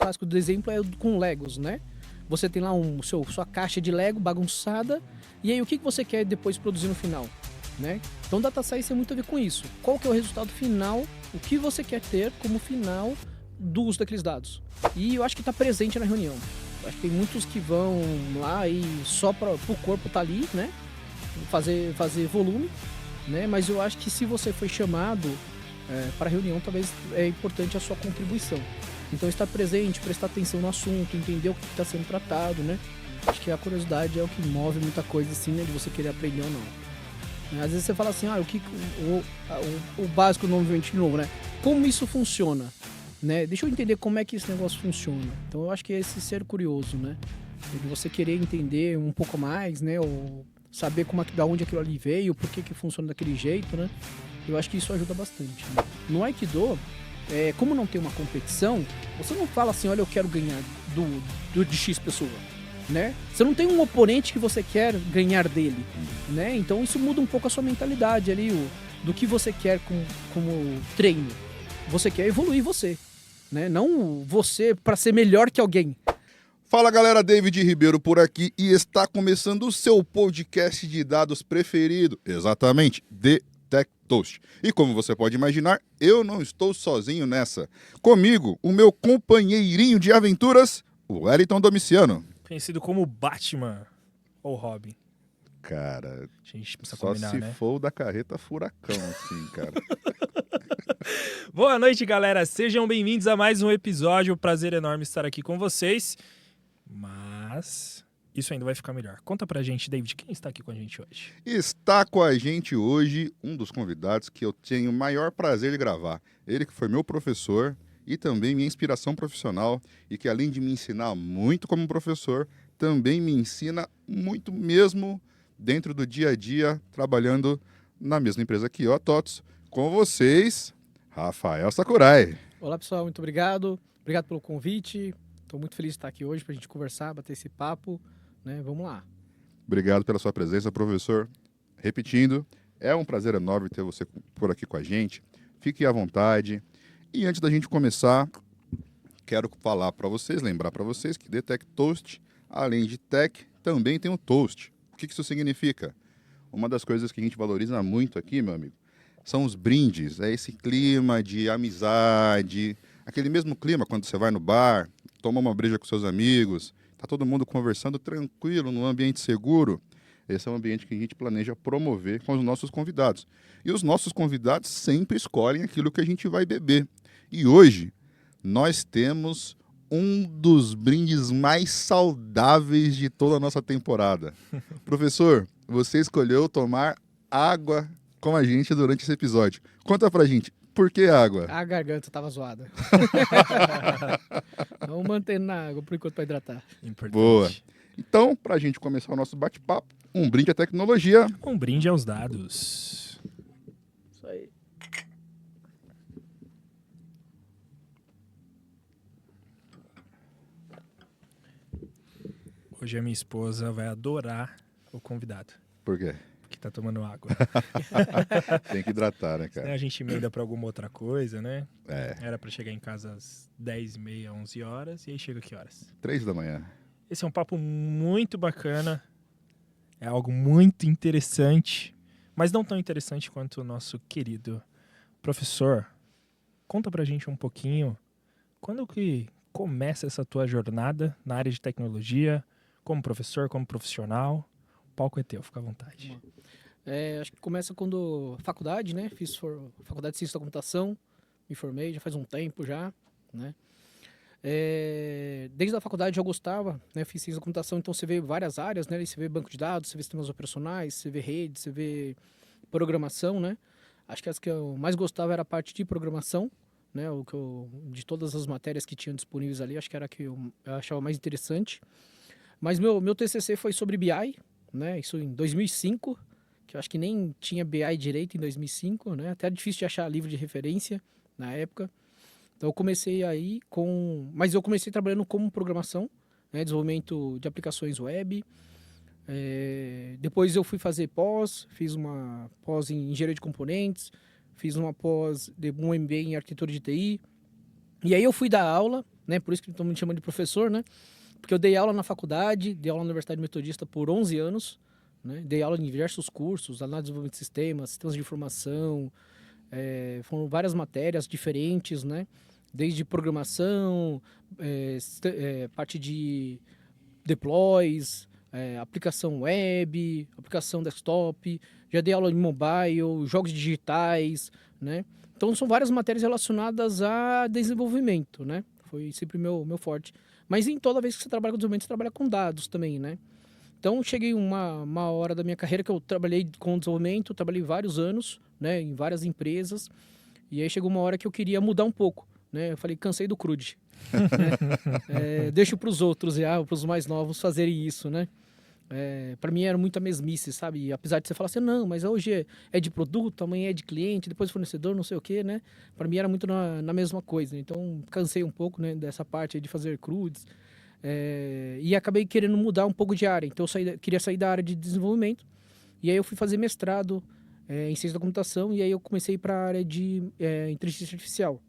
clássico do exemplo é com Legos, né? Você tem lá sua caixa de Lego bagunçada, e aí o que você quer depois produzir no final, né? Então Data Science tem muito a ver com isso. Qual que é o resultado final, o que você quer ter como final do uso daqueles dados. E eu acho que está presente na reunião. Eu acho que tem muitos que vão lá e só para o corpo tá ali, né? Fazer volume, né? Mas eu acho que se você foi chamado para a reunião, talvez é importante a sua contribuição. Então estar presente, prestar atenção no assunto, entender o que está sendo tratado, né? Acho que a curiosidade é o que move muita coisa assim, né? De você querer aprender ou não. Às vezes você fala assim, o básico novamente de novo, né? Como isso funciona? Né? Deixa eu entender como é que esse negócio funciona. Então eu acho que é esse ser curioso, né? De você querer entender um pouco mais, né? Ou saber da onde aquilo ali veio, por que funciona daquele jeito, né? Eu acho que isso ajuda bastante. Né? No Aikido, como não tem uma competição, você não fala assim, olha, eu quero ganhar de X pessoa, né? Você não tem um oponente que você quer ganhar dele, né? Então isso muda um pouco a sua mentalidade ali, do que você quer como treino. Você quer evoluir você, né? Não você para ser melhor que alguém. Fala galera, David Ribeiro por aqui e está começando o seu podcast de dados preferido, exatamente, The Tech Toast. E como você pode imaginar, eu não estou sozinho nessa. Comigo, o meu companheirinho de aventuras, o Wellington Domiciano. Conhecido como Batman ou Robin. Cara, A gente precisa só combinar, se né? for o da carreta furacão, assim, cara. Boa noite, galera. Sejam bem-vindos a mais um episódio. Prazer enorme estar aqui com vocês. Mas isso ainda vai ficar melhor. Conta pra gente, David, quem está aqui com a gente hoje? Está com a gente hoje um dos convidados que eu tenho o maior prazer de gravar. Ele que foi meu professor e também minha inspiração profissional e que além de me ensinar muito como professor, também me ensina muito mesmo dentro do dia a dia, trabalhando na mesma empresa aqui, ó, TOTOS. Com vocês, Rafael Sakurai. Olá, pessoal, muito obrigado. Obrigado pelo convite. Estou muito feliz de estar aqui hoje para a gente conversar, bater esse papo, né? Vamos lá. Obrigado pela sua presença, professor. Repetindo, é um prazer enorme ter você por aqui com a gente. Fique à vontade. E antes da gente começar, quero falar para vocês, lembrar para vocês que The Tech Toast, além de tech, também tem o toast. O que isso significa? Uma das coisas que a gente valoriza muito aqui, meu amigo, são os brindes. É esse clima de amizade, aquele mesmo clima quando você vai no bar, toma uma breja com seus amigos, tá todo mundo conversando tranquilo, num ambiente seguro. Esse é um ambiente que a gente planeja promover com os nossos convidados. E os nossos convidados sempre escolhem aquilo que a gente vai beber. E hoje nós temos um dos brindes mais saudáveis de toda a nossa temporada. Professor, você escolheu tomar água com a gente durante esse episódio. Conta pra gente, por que água? A garganta tava zoada. Vamos manter na água por enquanto para hidratar. Importante. Boa. Então, pra gente começar o nosso bate-papo, um brinde à tecnologia. Um brinde aos dados. Isso aí. Hoje a minha esposa vai adorar o convidado, Por quê? que tá tomando água. Tem que hidratar, né, Senão cara? a gente emenda pra alguma outra coisa, né? É, Era pra chegar em casa às 10h30, 11 horas. E aí chega que horas? 3 da manhã. Esse é um papo muito bacana. É algo muito interessante. Mas não tão interessante quanto o nosso querido professor. Conta pra gente um pouquinho. Quando que começa essa tua jornada na área de tecnologia? Como professor, como profissional? O palco é teu, fica à vontade. Acho que começa quando faculdade, né? Fiz faculdade de Ciência da Computação, me formei já faz um tempo já, né? Desde a faculdade eu gostava, né? Fiz Ciência da Computação, então você vê várias áreas, né? Você vê banco de dados, você vê sistemas operacionais, você vê rede, você vê programação, né? Acho que as que eu mais gostava era a parte de programação, né? De todas as matérias que tinham disponíveis ali, acho que era a que eu achava mais interessante. Mas meu TCC foi sobre BI, né? Isso em 2005, que eu acho que nem tinha BI direito em 2005, né? Até era difícil de achar livro de referência na época. Então eu comecei aí mas eu comecei trabalhando como programação, né? Desenvolvimento de aplicações web. Depois eu fui fazer fiz uma pós em engenharia de componentes, fiz uma pós de um MBA em arquitetura de TI. E aí eu fui dar aula, né? Por isso que estão me chamando de professor, né? Porque eu dei aula na faculdade, dei aula na Universidade Metodista por 11 anos, né? Dei aula em diversos cursos, análise de desenvolvimento de sistemas, sistemas de informação, foram várias matérias diferentes, né? Desde programação, parte de deploys, aplicação web, aplicação desktop, já dei aula em mobile, jogos digitais, né? Então são várias matérias relacionadas a desenvolvimento, né? Foi sempre meu forte. Mas em toda vez que você trabalha com desenvolvimento, você trabalha com dados também, né? Então cheguei uma hora da minha carreira que eu trabalhei com desenvolvimento, trabalhei vários anos, né? Em várias empresas. E aí chegou uma hora que eu queria mudar um pouco, né? Eu falei, cansei do CRUD. Né? Deixo para os outros, para os mais novos fazerem isso, né? Para mim era muita mesmice, sabe? E apesar de você falar assim, não, mas hoje é de produto, amanhã é de cliente, depois fornecedor, não sei o quê, né? Para mim era muito na mesma coisa. Então cansei um pouco, né, dessa parte aí de fazer CRUDs. E acabei querendo mudar um pouco de área. Então eu queria sair da área de desenvolvimento. E aí eu fui fazer mestrado em ciência da computação. E aí eu comecei para a área de inteligência artificial.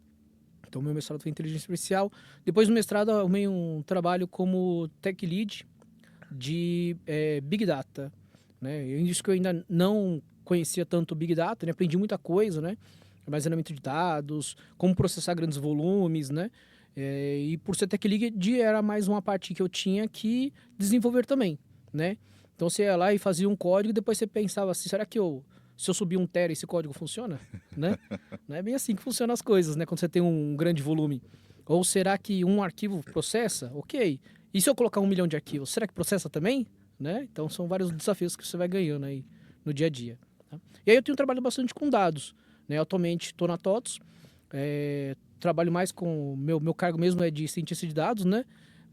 Então meu mestrado foi em inteligência artificial. Depois do mestrado eu arrumei um trabalho como tech lead de Big Data, né? Eu disse que eu ainda não conhecia tanto Big Data, né? Aprendi muita coisa, né? Armazenamento de dados, como processar grandes volumes, né? E por ser Tech Lead era mais uma parte que eu tinha que desenvolver também, né? Então você ia lá e fazia um código e depois você pensava assim, será que se eu subir 1 tera esse código funciona? Né? Não é bem assim que funcionam as coisas, né? Quando você tem um grande volume. Ou será que um arquivo processa? Ok. E se eu colocar 1 milhão de arquivos, será que processa também? Né? Então são vários desafios que você vai ganhando aí no dia a dia. Tá? E aí eu tenho trabalhado bastante com dados, né? Atualmente estou na TOTS, trabalho mais com... Meu cargo mesmo é de cientista de dados, né?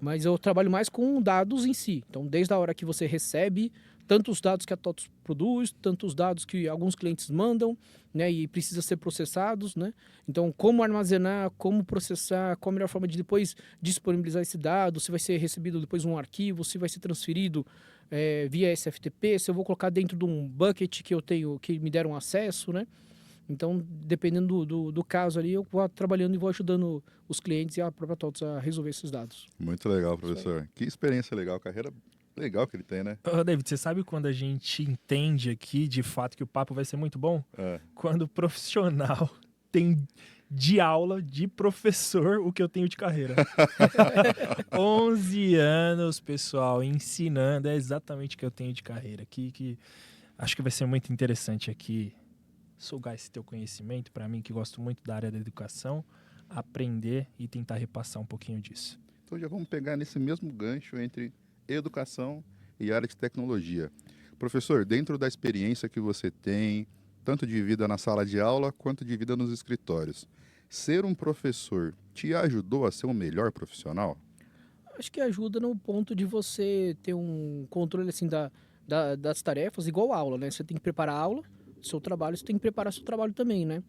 Mas eu trabalho mais com dados em si. Então, desde a hora que você recebe, tanto os dados que a TOTS produz, tanto os dados que alguns clientes mandam, né? E precisa ser processados, né? Então, como armazenar, como processar, qual a melhor forma de depois disponibilizar esse dado, se vai ser recebido depois um arquivo, se vai ser transferido via SFTP, se eu vou colocar dentro de um bucket que eu tenho, que me deram acesso, né? Então, dependendo do caso ali, eu vou trabalhando e vou ajudando os clientes e a própria TOTS a resolver esses dados. Muito legal, professor. Que experiência legal, carreira legal que ele tem, né? David, você sabe quando a gente entende aqui, de fato, que o papo vai ser muito bom? Quando o profissional tem de aula, de professor, o que eu tenho de carreira. 11 anos, pessoal, ensinando, é exatamente o que eu tenho de carreira. Que acho que vai ser muito interessante aqui sugar esse teu conhecimento, para mim que gosto muito da área da educação, aprender e tentar repassar um pouquinho disso. Então já vamos pegar nesse mesmo gancho entre educação e área de tecnologia. Professor, dentro da experiência que você tem, tanto de vida na sala de aula quanto de vida nos escritórios, ser um professor te ajudou a ser um melhor profissional? Acho que ajuda no ponto de você ter um controle assim das tarefas, igual a aula, né? Você tem que preparar a aula, seu trabalho, você tem que preparar seu trabalho também, né?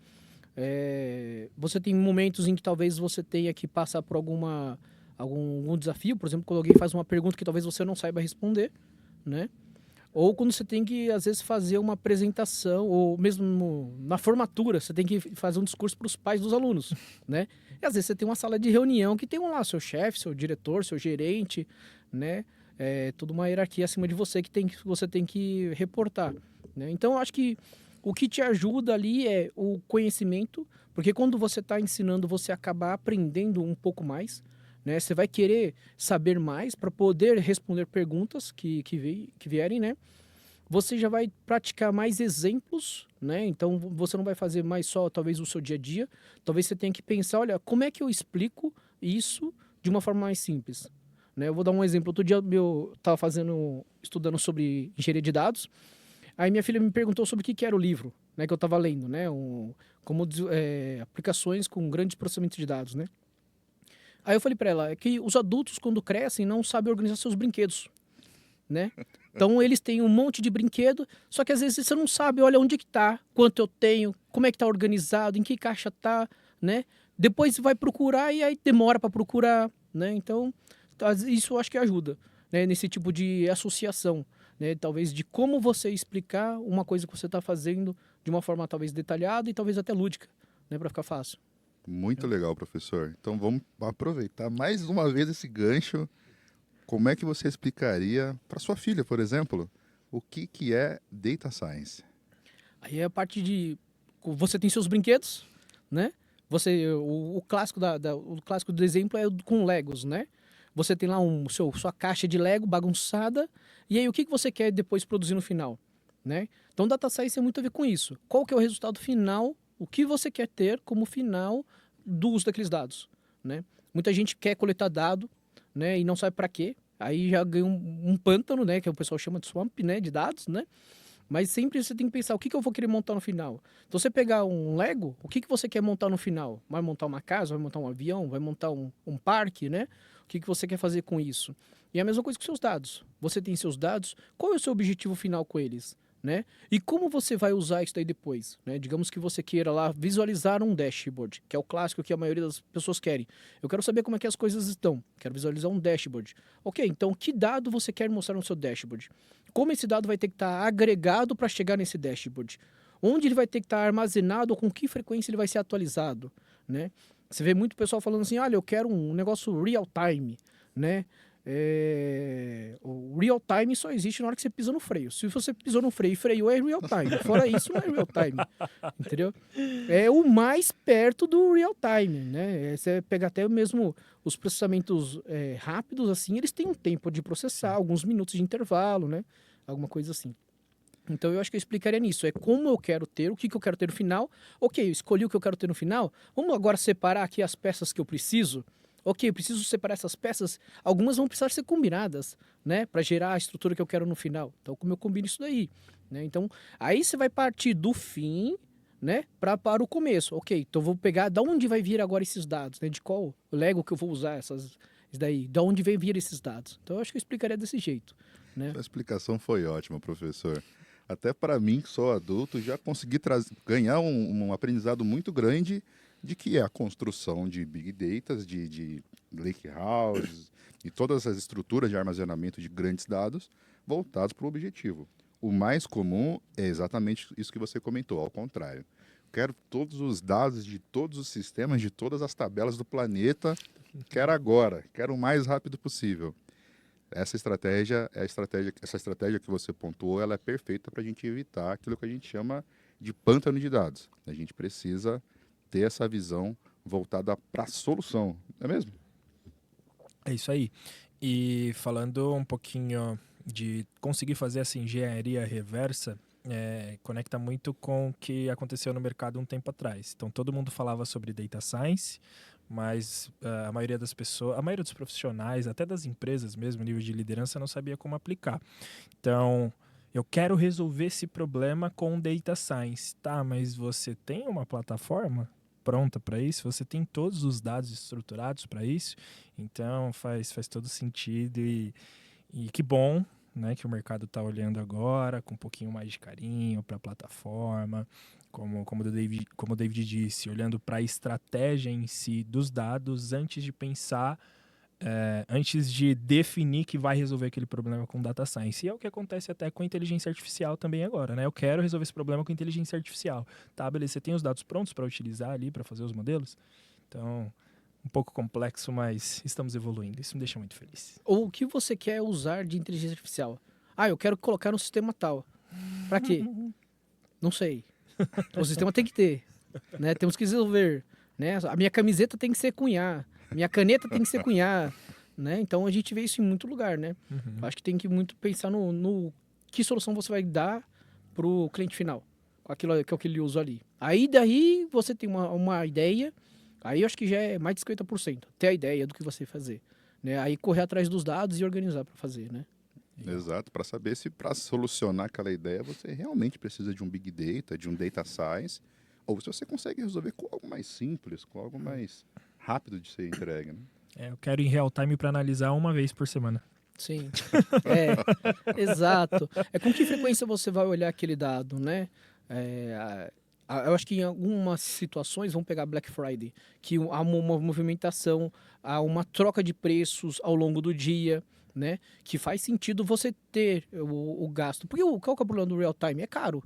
Você tem momentos em que talvez você tenha que passar por algum desafio, por exemplo, quando alguém faz uma pergunta que talvez você não saiba responder, né? Ou quando você tem que, às vezes, fazer uma apresentação, ou mesmo na formatura, você tem que fazer um discurso para os pais dos alunos, né? E às vezes você tem uma sala de reunião que tem lá seu chefe, seu diretor, seu gerente, né? Toda uma hierarquia acima de você que você tem que reportar, né? Então, eu acho que o que te ajuda ali é o conhecimento, porque quando você está ensinando, você acaba aprendendo um pouco mais, né? Você vai querer saber mais para poder responder perguntas que vierem, né? Você já vai praticar mais exemplos, né? Então, você não vai fazer mais só, talvez, o seu dia a dia. Talvez você tenha que pensar, olha, como é que eu explico isso de uma forma mais simples? Né? Eu vou dar um exemplo. Outro dia eu estava estudando sobre engenharia de dados. Aí minha filha me perguntou sobre o que era o livro, né, que eu estava lendo, né? Aplicações com grandes processamento de dados, né? Aí eu falei para ela que os adultos, quando crescem, não sabem organizar seus brinquedos, né? Então, eles têm um monte de brinquedo, só que às vezes você não sabe, olha, onde é que tá, quanto eu tenho, como é que tá organizado, em que caixa tá, né? Depois você vai procurar e aí demora para procurar, né? Então, isso eu acho que ajuda, né? Nesse tipo de associação, né? Talvez de como você explicar uma coisa que você está fazendo de uma forma talvez detalhada e talvez até lúdica, né? Para ficar fácil. Muito legal, professor. Então vamos aproveitar mais uma vez esse gancho. Como é que você explicaria para sua filha, por exemplo, o que é Data Science? Aí é a parte de... Você tem seus brinquedos, né? O clássico o clássico do exemplo é com Legos, né? Você tem lá sua caixa de Lego bagunçada, e aí o que você quer depois produzir no final, né? Então, Data Science tem muito a ver com isso. Qual que é o resultado final, o que você quer ter como final do uso daqueles dados, né? Muita gente quer coletar dado, né? E não sabe para quê. Aí já ganha um pântano, né? Que o pessoal chama de swamp, né? De dados, né? Mas sempre você tem que pensar, o que eu vou querer montar no final? Então, você pegar um Lego, o que você quer montar no final? Vai montar uma casa, vai montar um avião, vai montar um parque, né? O que você quer fazer com isso? E a mesma coisa com seus dados. Você tem seus dados, qual é o seu objetivo final com eles? Né? E como você vai usar isso daí depois? Né? Digamos que você queira lá visualizar um dashboard, que é o clássico que a maioria das pessoas querem. Eu quero saber como é que as coisas estão. Quero visualizar um dashboard. Ok, então que dado você quer mostrar no seu dashboard? Como esse dado vai ter que estar agregado para chegar nesse dashboard? Onde ele vai ter que estar armazenado ou com que frequência ele vai ser atualizado? Né? Você vê muito pessoal falando assim, olha, eu quero um negócio real time, né? O real time só existe na hora que você pisa no freio. Se você pisou no freio e freou, é real time. Fora isso, não é real time. Entendeu? É o mais perto do real time, né? Você pega até mesmo os processamentos rápidos, assim, eles têm um tempo de processar, alguns minutos de intervalo, né? Alguma coisa assim. Então, eu acho que eu explicaria nisso. É como eu quero ter, o que eu quero ter no final. Ok, eu escolhi o que eu quero ter no final. Vamos agora separar aqui as peças que eu preciso. Ok, eu preciso separar essas peças. Algumas vão precisar ser combinadas, né? Para gerar a estrutura que eu quero no final. Então, como eu combino isso daí? Né? Então, aí você vai partir do fim, né? Para o começo. Ok, então eu vou pegar... Da onde vai vir agora esses dados? Né? De qual Lego que eu vou usar isso daí? Da onde vem vir esses dados? Então, eu acho que eu explicaria desse jeito. Né? A explicação foi ótima, professor. Até para mim, que sou adulto, já consegui ganhar um aprendizado muito grande de que é a construção de big data, de lake houses e todas as estruturas de armazenamento de grandes dados voltados para o objetivo. O mais comum é exatamente isso que você comentou, ao contrário. Quero todos os dados de todos os sistemas, de todas as tabelas do planeta, quero agora, quero o mais rápido possível. Essa estratégia que você pontuou, ela é perfeita para a gente evitar aquilo que a gente chama de pântano de dados. A gente precisa ter essa visão voltada para a solução, não é mesmo? É isso aí. E falando um pouquinho de conseguir fazer essa engenharia reversa, conecta muito com o que aconteceu no mercado um tempo atrás. Então, todo mundo falava sobre data science, mas a maioria das pessoas, a maioria dos profissionais, até das empresas mesmo, nível de liderança, não sabia como aplicar. Então, eu quero resolver esse problema com data science. Tá, mas você tem uma plataforma pronta para isso? Você tem todos os dados estruturados para isso? Então, faz todo sentido e que bom, né, que o mercado está olhando agora com um pouquinho mais de carinho para a plataforma, como o David disse, olhando para a estratégia em si dos dados antes de pensar, antes de definir que vai resolver aquele problema com data science. E é o que acontece até com inteligência artificial também agora, né? Eu quero resolver esse problema com inteligência artificial. Tá, beleza, você tem os dados prontos para utilizar ali, para fazer os modelos? Então, um pouco complexo, mas estamos evoluindo. Isso me deixa muito feliz. Ou o que você quer usar de inteligência artificial? Ah, eu quero colocar no sistema tal. Para quê? Não sei. O sistema tem que ter, né? Temos que desenvolver, né? A minha camiseta tem que ser cunhar, minha caneta tem que ser cunhar, né? Então a gente vê isso em muito lugar, né? Acho que tem que muito pensar no que solução você vai dar pro cliente final, com aquilo que ele usa ali. Aí daí você tem uma ideia, aí eu acho que já é mais de 50%, ter a ideia do que você fazer, né? Aí correr atrás dos dados e organizar para fazer, né? Exato, para saber se para solucionar aquela ideia você realmente precisa de um big data, de um data science, ou se você consegue resolver com algo mais simples, com algo mais rápido de ser entregue. Né? Eu quero em real time para analisar uma vez por semana. Sim, exato. É com que frequência você vai olhar aquele dado, né? Eu acho que em algumas situações, vamos pegar Black Friday, que há uma movimentação, há uma troca de preços ao longo do dia, né? Que faz sentido você ter o gasto. Porque qual que é o problema do real time? É caro,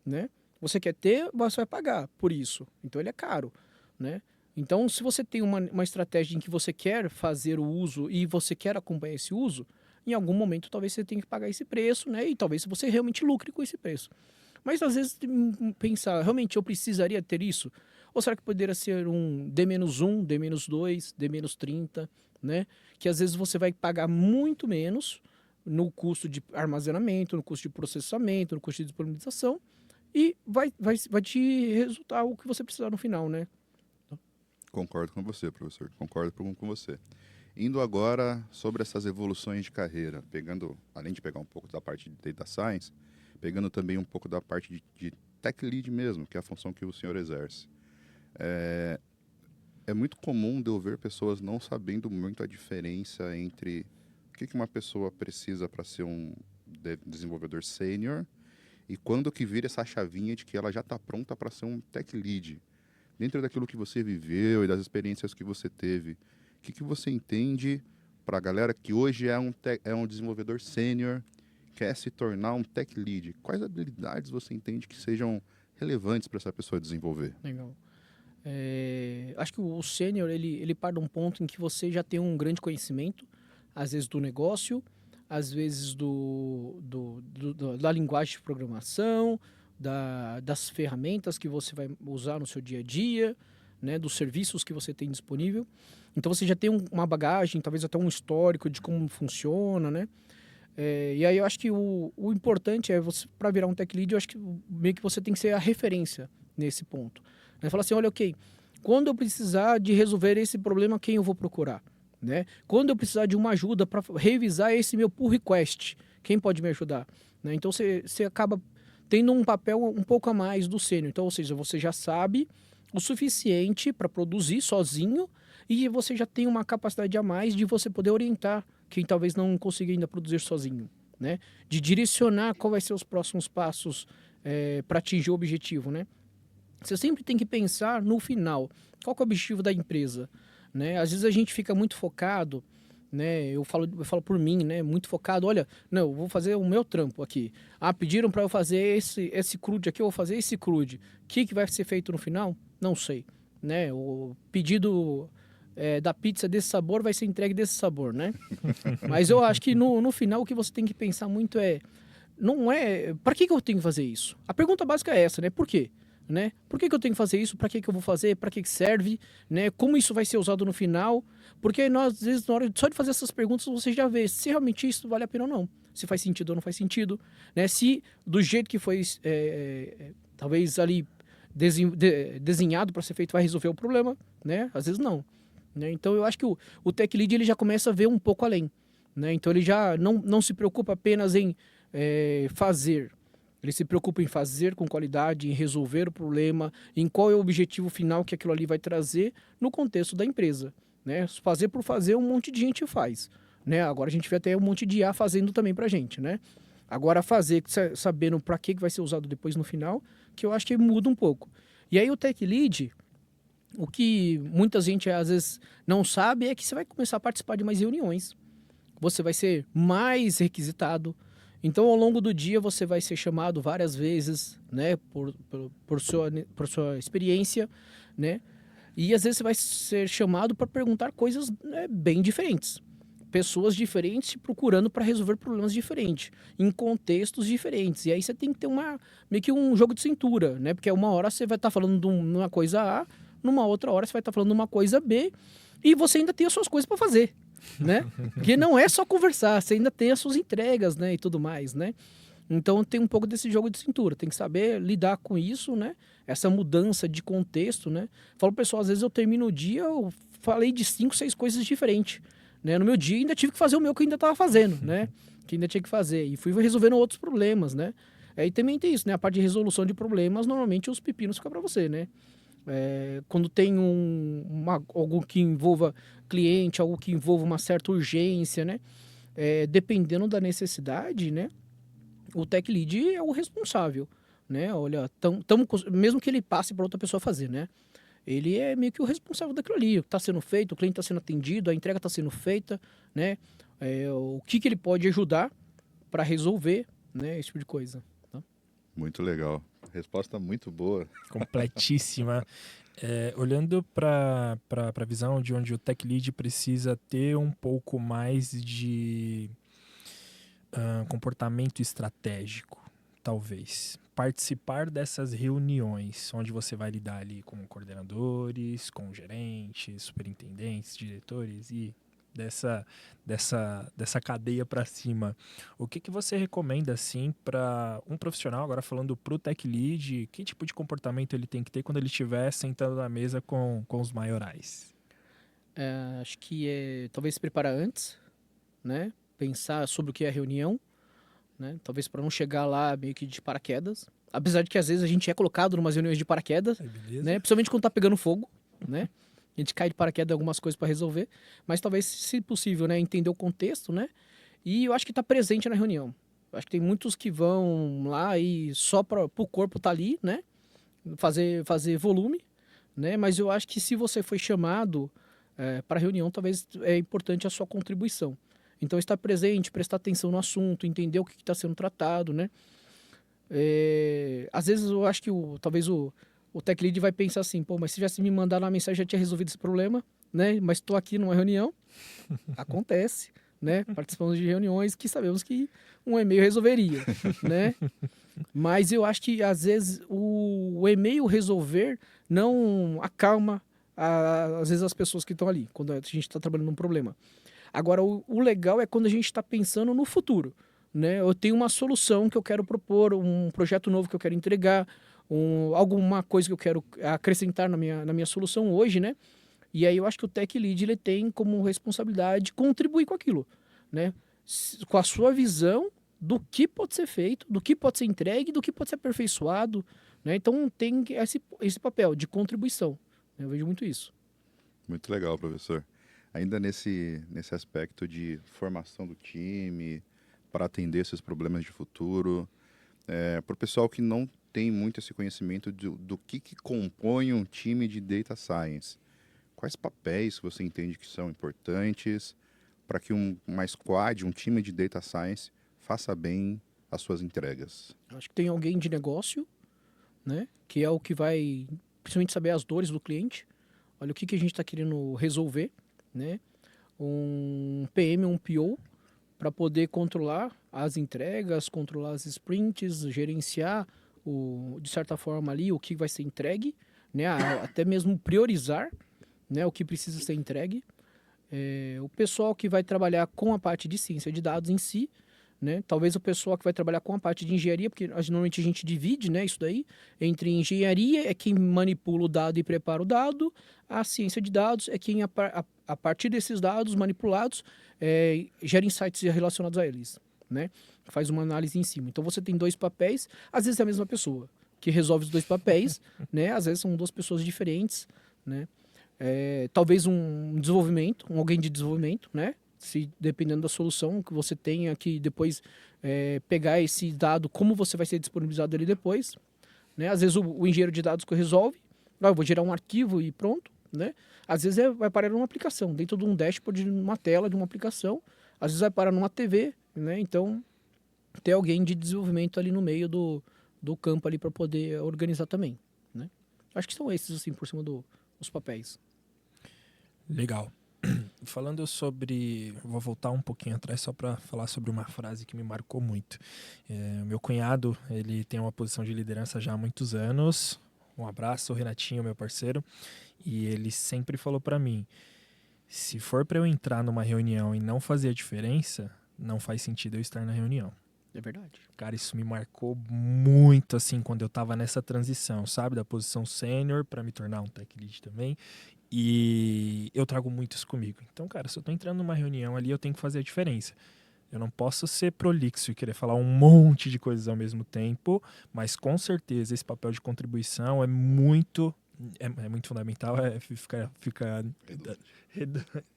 né? Você quer ter, mas você vai pagar por isso. Então ele é caro, né? Então, se você tem uma estratégia em que você quer fazer o uso e você quer acompanhar esse uso, em algum momento talvez você tenha que pagar esse preço, né? E talvez você realmente lucre com esse preço. Mas às vezes pensar, realmente eu precisaria ter isso? Ou será que poderia ser um D-1, D-2, D-30, né? Que às vezes você vai pagar muito menos no custo de armazenamento, no custo de processamento, no custo de disponibilização e vai te resultar o que você precisar no final, né? Concordo com você, professor. Concordo com você. Indo agora sobre essas evoluções de carreira, pegando, além de pegar um pouco da parte de Data Science, pegando também um pouco da parte de Tech Lead mesmo, que é a função que o senhor exerce. É muito comum de eu ver pessoas não sabendo muito a diferença entre o que uma pessoa precisa para ser um desenvolvedor sênior e quando que vira essa chavinha de que ela já está pronta para ser um Tech Lead. Dentro daquilo que você viveu e das experiências que você teve, o que você entende para a galera que hoje é um desenvolvedor sênior, quer se tornar um Tech Lead? Quais habilidades você entende que sejam relevantes para essa pessoa desenvolver? Legal. Acho que o sênior, ele parte de um ponto em que você já tem um grande conhecimento, às vezes do negócio, às vezes da linguagem de programação, das ferramentas que você vai usar no seu dia a dia, né, dos serviços que você tem disponível. Então você já tem uma bagagem, talvez até um histórico de como funciona, né? E aí eu acho que o importante é você, para virar um Tech Lead, eu acho que meio que você tem que ser a referência nesse ponto. Né? Falar assim, olha, ok, quando eu precisar de resolver esse problema, quem eu vou procurar? Né? Quando eu precisar de uma ajuda para revisar esse meu pull request, quem pode me ajudar? Né? Então você acaba tendo um papel um pouco a mais do sênior. Então, ou seja, você já sabe o suficiente para produzir sozinho e você já tem uma capacidade a mais de você poder orientar quem talvez não consiga ainda produzir sozinho, né? De direcionar qual vai ser os próximos passos para atingir o objetivo, né? Você sempre tem que pensar no final, qual que é o objetivo da empresa, né? Às vezes a gente fica muito focado, né? Eu falo por mim, né? Muito focado, olha, não, eu vou fazer o meu trampo aqui. Ah, pediram para eu fazer esse CRUD aqui, eu vou fazer esse CRUD. O que vai ser feito no final? Não sei, né? O pedido da pizza desse sabor vai ser entregue desse sabor, né? Mas eu acho que no final o que você tem que pensar muito não é, para que eu tenho que fazer isso? A pergunta básica é essa, né? Por quê? Né? Por que eu tenho que fazer isso? Para que eu vou fazer? Para que serve? Né? Como isso vai ser usado no final? Porque nós, às vezes, na hora só de fazer essas perguntas, você já vê se realmente isso vale a pena ou não. Se faz sentido ou não faz sentido. Né? Se do jeito que foi, talvez ali desenhado para ser feito, vai resolver o problema. Né? Às vezes não. Né? Então eu acho que o Tech Lead ele já começa a ver um pouco além. Né? Então ele já não se preocupa apenas em fazer. Ele se preocupa em fazer com qualidade, em resolver o problema, em qual é o objetivo final que aquilo ali vai trazer no contexto da empresa. Né? Fazer por fazer, um monte de gente faz. Né? Agora a gente vê até um monte de IA fazendo também pra gente. Né? Agora fazer, sabendo para que vai ser usado depois no final, que eu acho que muda um pouco. E aí o Tech Lead, o que muita gente às vezes não sabe é que você vai começar a participar de mais reuniões. Você vai ser mais requisitado. Então, ao longo do dia, você vai ser chamado várias vezes, né, por sua experiência, né, e às vezes você vai ser chamado para perguntar coisas, né, bem diferentes. Pessoas diferentes te procurando para resolver problemas diferentes, em contextos diferentes. E aí você tem que ter meio que um jogo de cintura, né, porque uma hora você vai estar falando de uma coisa A, numa outra hora você vai estar falando de uma coisa B, e você ainda tem as suas coisas para fazer. Né? Porque não é só conversar, você ainda tem as suas entregas, né, e tudo mais, né? Então tem um pouco desse jogo de cintura, tem que saber lidar com isso, né? Essa mudança de contexto, né? Falo pro pessoal, às vezes eu termino o dia, eu falei de 5, 6 coisas diferentes, né? No meu dia ainda tive que fazer o meu que eu ainda estava fazendo, né? Que ainda tinha que fazer, e fui resolvendo outros problemas, né? Aí também tem isso, né? A parte de resolução de problemas, normalmente os pepinos ficam para você, né? Quando tem algo que envolva cliente, algo que envolva uma certa urgência, né? Dependendo da necessidade, né? O Tech Lead é o responsável, né? Olha, mesmo que ele passe para outra pessoa fazer, né? Ele é meio que o responsável daquilo ali. Está sendo feito, o cliente está sendo atendido, a entrega está sendo feita, né? O que ele pode ajudar para resolver, né? Esse tipo de coisa. Tá? Muito legal. Resposta muito boa. Completíssima. Olhando para a visão de onde o Tech Lead precisa ter um pouco mais de comportamento estratégico, talvez. Participar dessas reuniões, onde você vai lidar ali com coordenadores, com gerentes, superintendentes, diretores e dessa cadeia para cima. O que você recomenda assim para um profissional, agora falando para o Tech Lead, que tipo de comportamento ele tem que ter quando ele estiver sentando na mesa com os maiorais? Acho que talvez se preparar antes, né? Pensar sobre o que é a reunião, né? Talvez para não chegar lá meio que de paraquedas. Apesar de que às vezes a gente é colocado em umas reuniões de paraquedas, né? Principalmente quando tá pegando fogo, né? A gente cai de paraquedas em algumas coisas para resolver, mas talvez, se possível, né, entender o contexto, né? E eu acho que tá presente na reunião. Eu acho que tem muitos que vão lá e só para o corpo tá ali, né? Fazer volume, né? Mas eu acho que se você foi chamado para a reunião, talvez é importante a sua contribuição. Então, estar presente, prestar atenção no assunto, entender o que está sendo tratado, né? Às vezes eu acho que talvez o Tech Lead vai pensar assim, pô, mas se tivesse me mandado uma mensagem, já tinha resolvido esse problema, né? Mas estou aqui numa reunião, acontece, né? Participamos de reuniões que sabemos que um e-mail resolveria, né? Mas eu acho que às vezes o e-mail resolver não acalma às vezes as pessoas que estão ali, quando a gente está trabalhando num problema. Agora, o legal é quando a gente está pensando no futuro, né? Eu tenho uma solução que eu quero propor, um projeto novo que eu quero entregar, alguma coisa que eu quero acrescentar na minha solução hoje, né? E aí eu acho que o Tech Lead ele tem como responsabilidade contribuir com aquilo, né? Com a sua visão do que pode ser feito, do que pode ser entregue, do que pode ser aperfeiçoado, né? Então tem esse papel de contribuição. Eu vejo muito isso. Muito legal, professor. Ainda nesse aspecto de formação do time, para atender esses problemas de futuro, para o pessoal que não tem muito esse conhecimento do que compõe um time de Data Science, quais papéis você entende que são importantes para que uma squad, um time de Data Science, faça bem as suas entregas? Acho que tem alguém de negócio, né? Que é o que vai, principalmente, saber as dores do cliente. Olha o que a gente está querendo resolver, né? Um PM, um PO, para poder controlar as entregas, controlar as sprints, gerenciar de certa forma ali o que vai ser entregue, né? Até mesmo priorizar, né, o que precisa ser entregue. O pessoal que vai trabalhar com a parte de ciência de dados em si, né? Talvez o pessoal que vai trabalhar com a parte de engenharia, porque normalmente a gente divide, né, isso daí, entre engenharia é quem manipula o dado e prepara o dado, a ciência de dados é quem, a partir desses dados manipulados, gera insights relacionados a eles, né? Faz uma análise em cima. Então você tem dois papéis, às vezes é a mesma pessoa que resolve os dois papéis, né? Às vezes são duas pessoas diferentes, né? Talvez um desenvolvimento, alguém de desenvolvimento, né? Se dependendo da solução que você tenha que depois pegar esse dado, como você vai ser disponibilizado ali depois, né? Às vezes o engenheiro de dados que resolve, eu vou gerar um arquivo e pronto, né? Às vezes vai parar numa aplicação, dentro de um dashboard, numa tela de uma aplicação, às vezes vai parar numa TV, né? Então, ter alguém de desenvolvimento ali no meio do campo ali para poder organizar também, né? Acho que são esses, assim, por cima dos papéis. Legal. Falando sobre... Vou voltar um pouquinho atrás só para falar sobre uma frase que me marcou muito. Meu cunhado, ele tem uma posição de liderança já há muitos anos. Um abraço, o Renatinho, meu parceiro. E ele sempre falou para mim, se for para eu entrar numa reunião e não fazer a diferença, não faz sentido eu estar na reunião. É verdade. Cara, isso me marcou muito, assim, quando eu tava nessa transição, sabe? Da posição sênior para me tornar um tech lead também. E eu trago muito isso comigo. Então, cara, se eu tô entrando numa reunião ali, eu tenho que fazer a diferença. Eu não posso ser prolixo e querer falar um monte de coisas ao mesmo tempo, mas com certeza esse papel de contribuição é muito fundamental, fica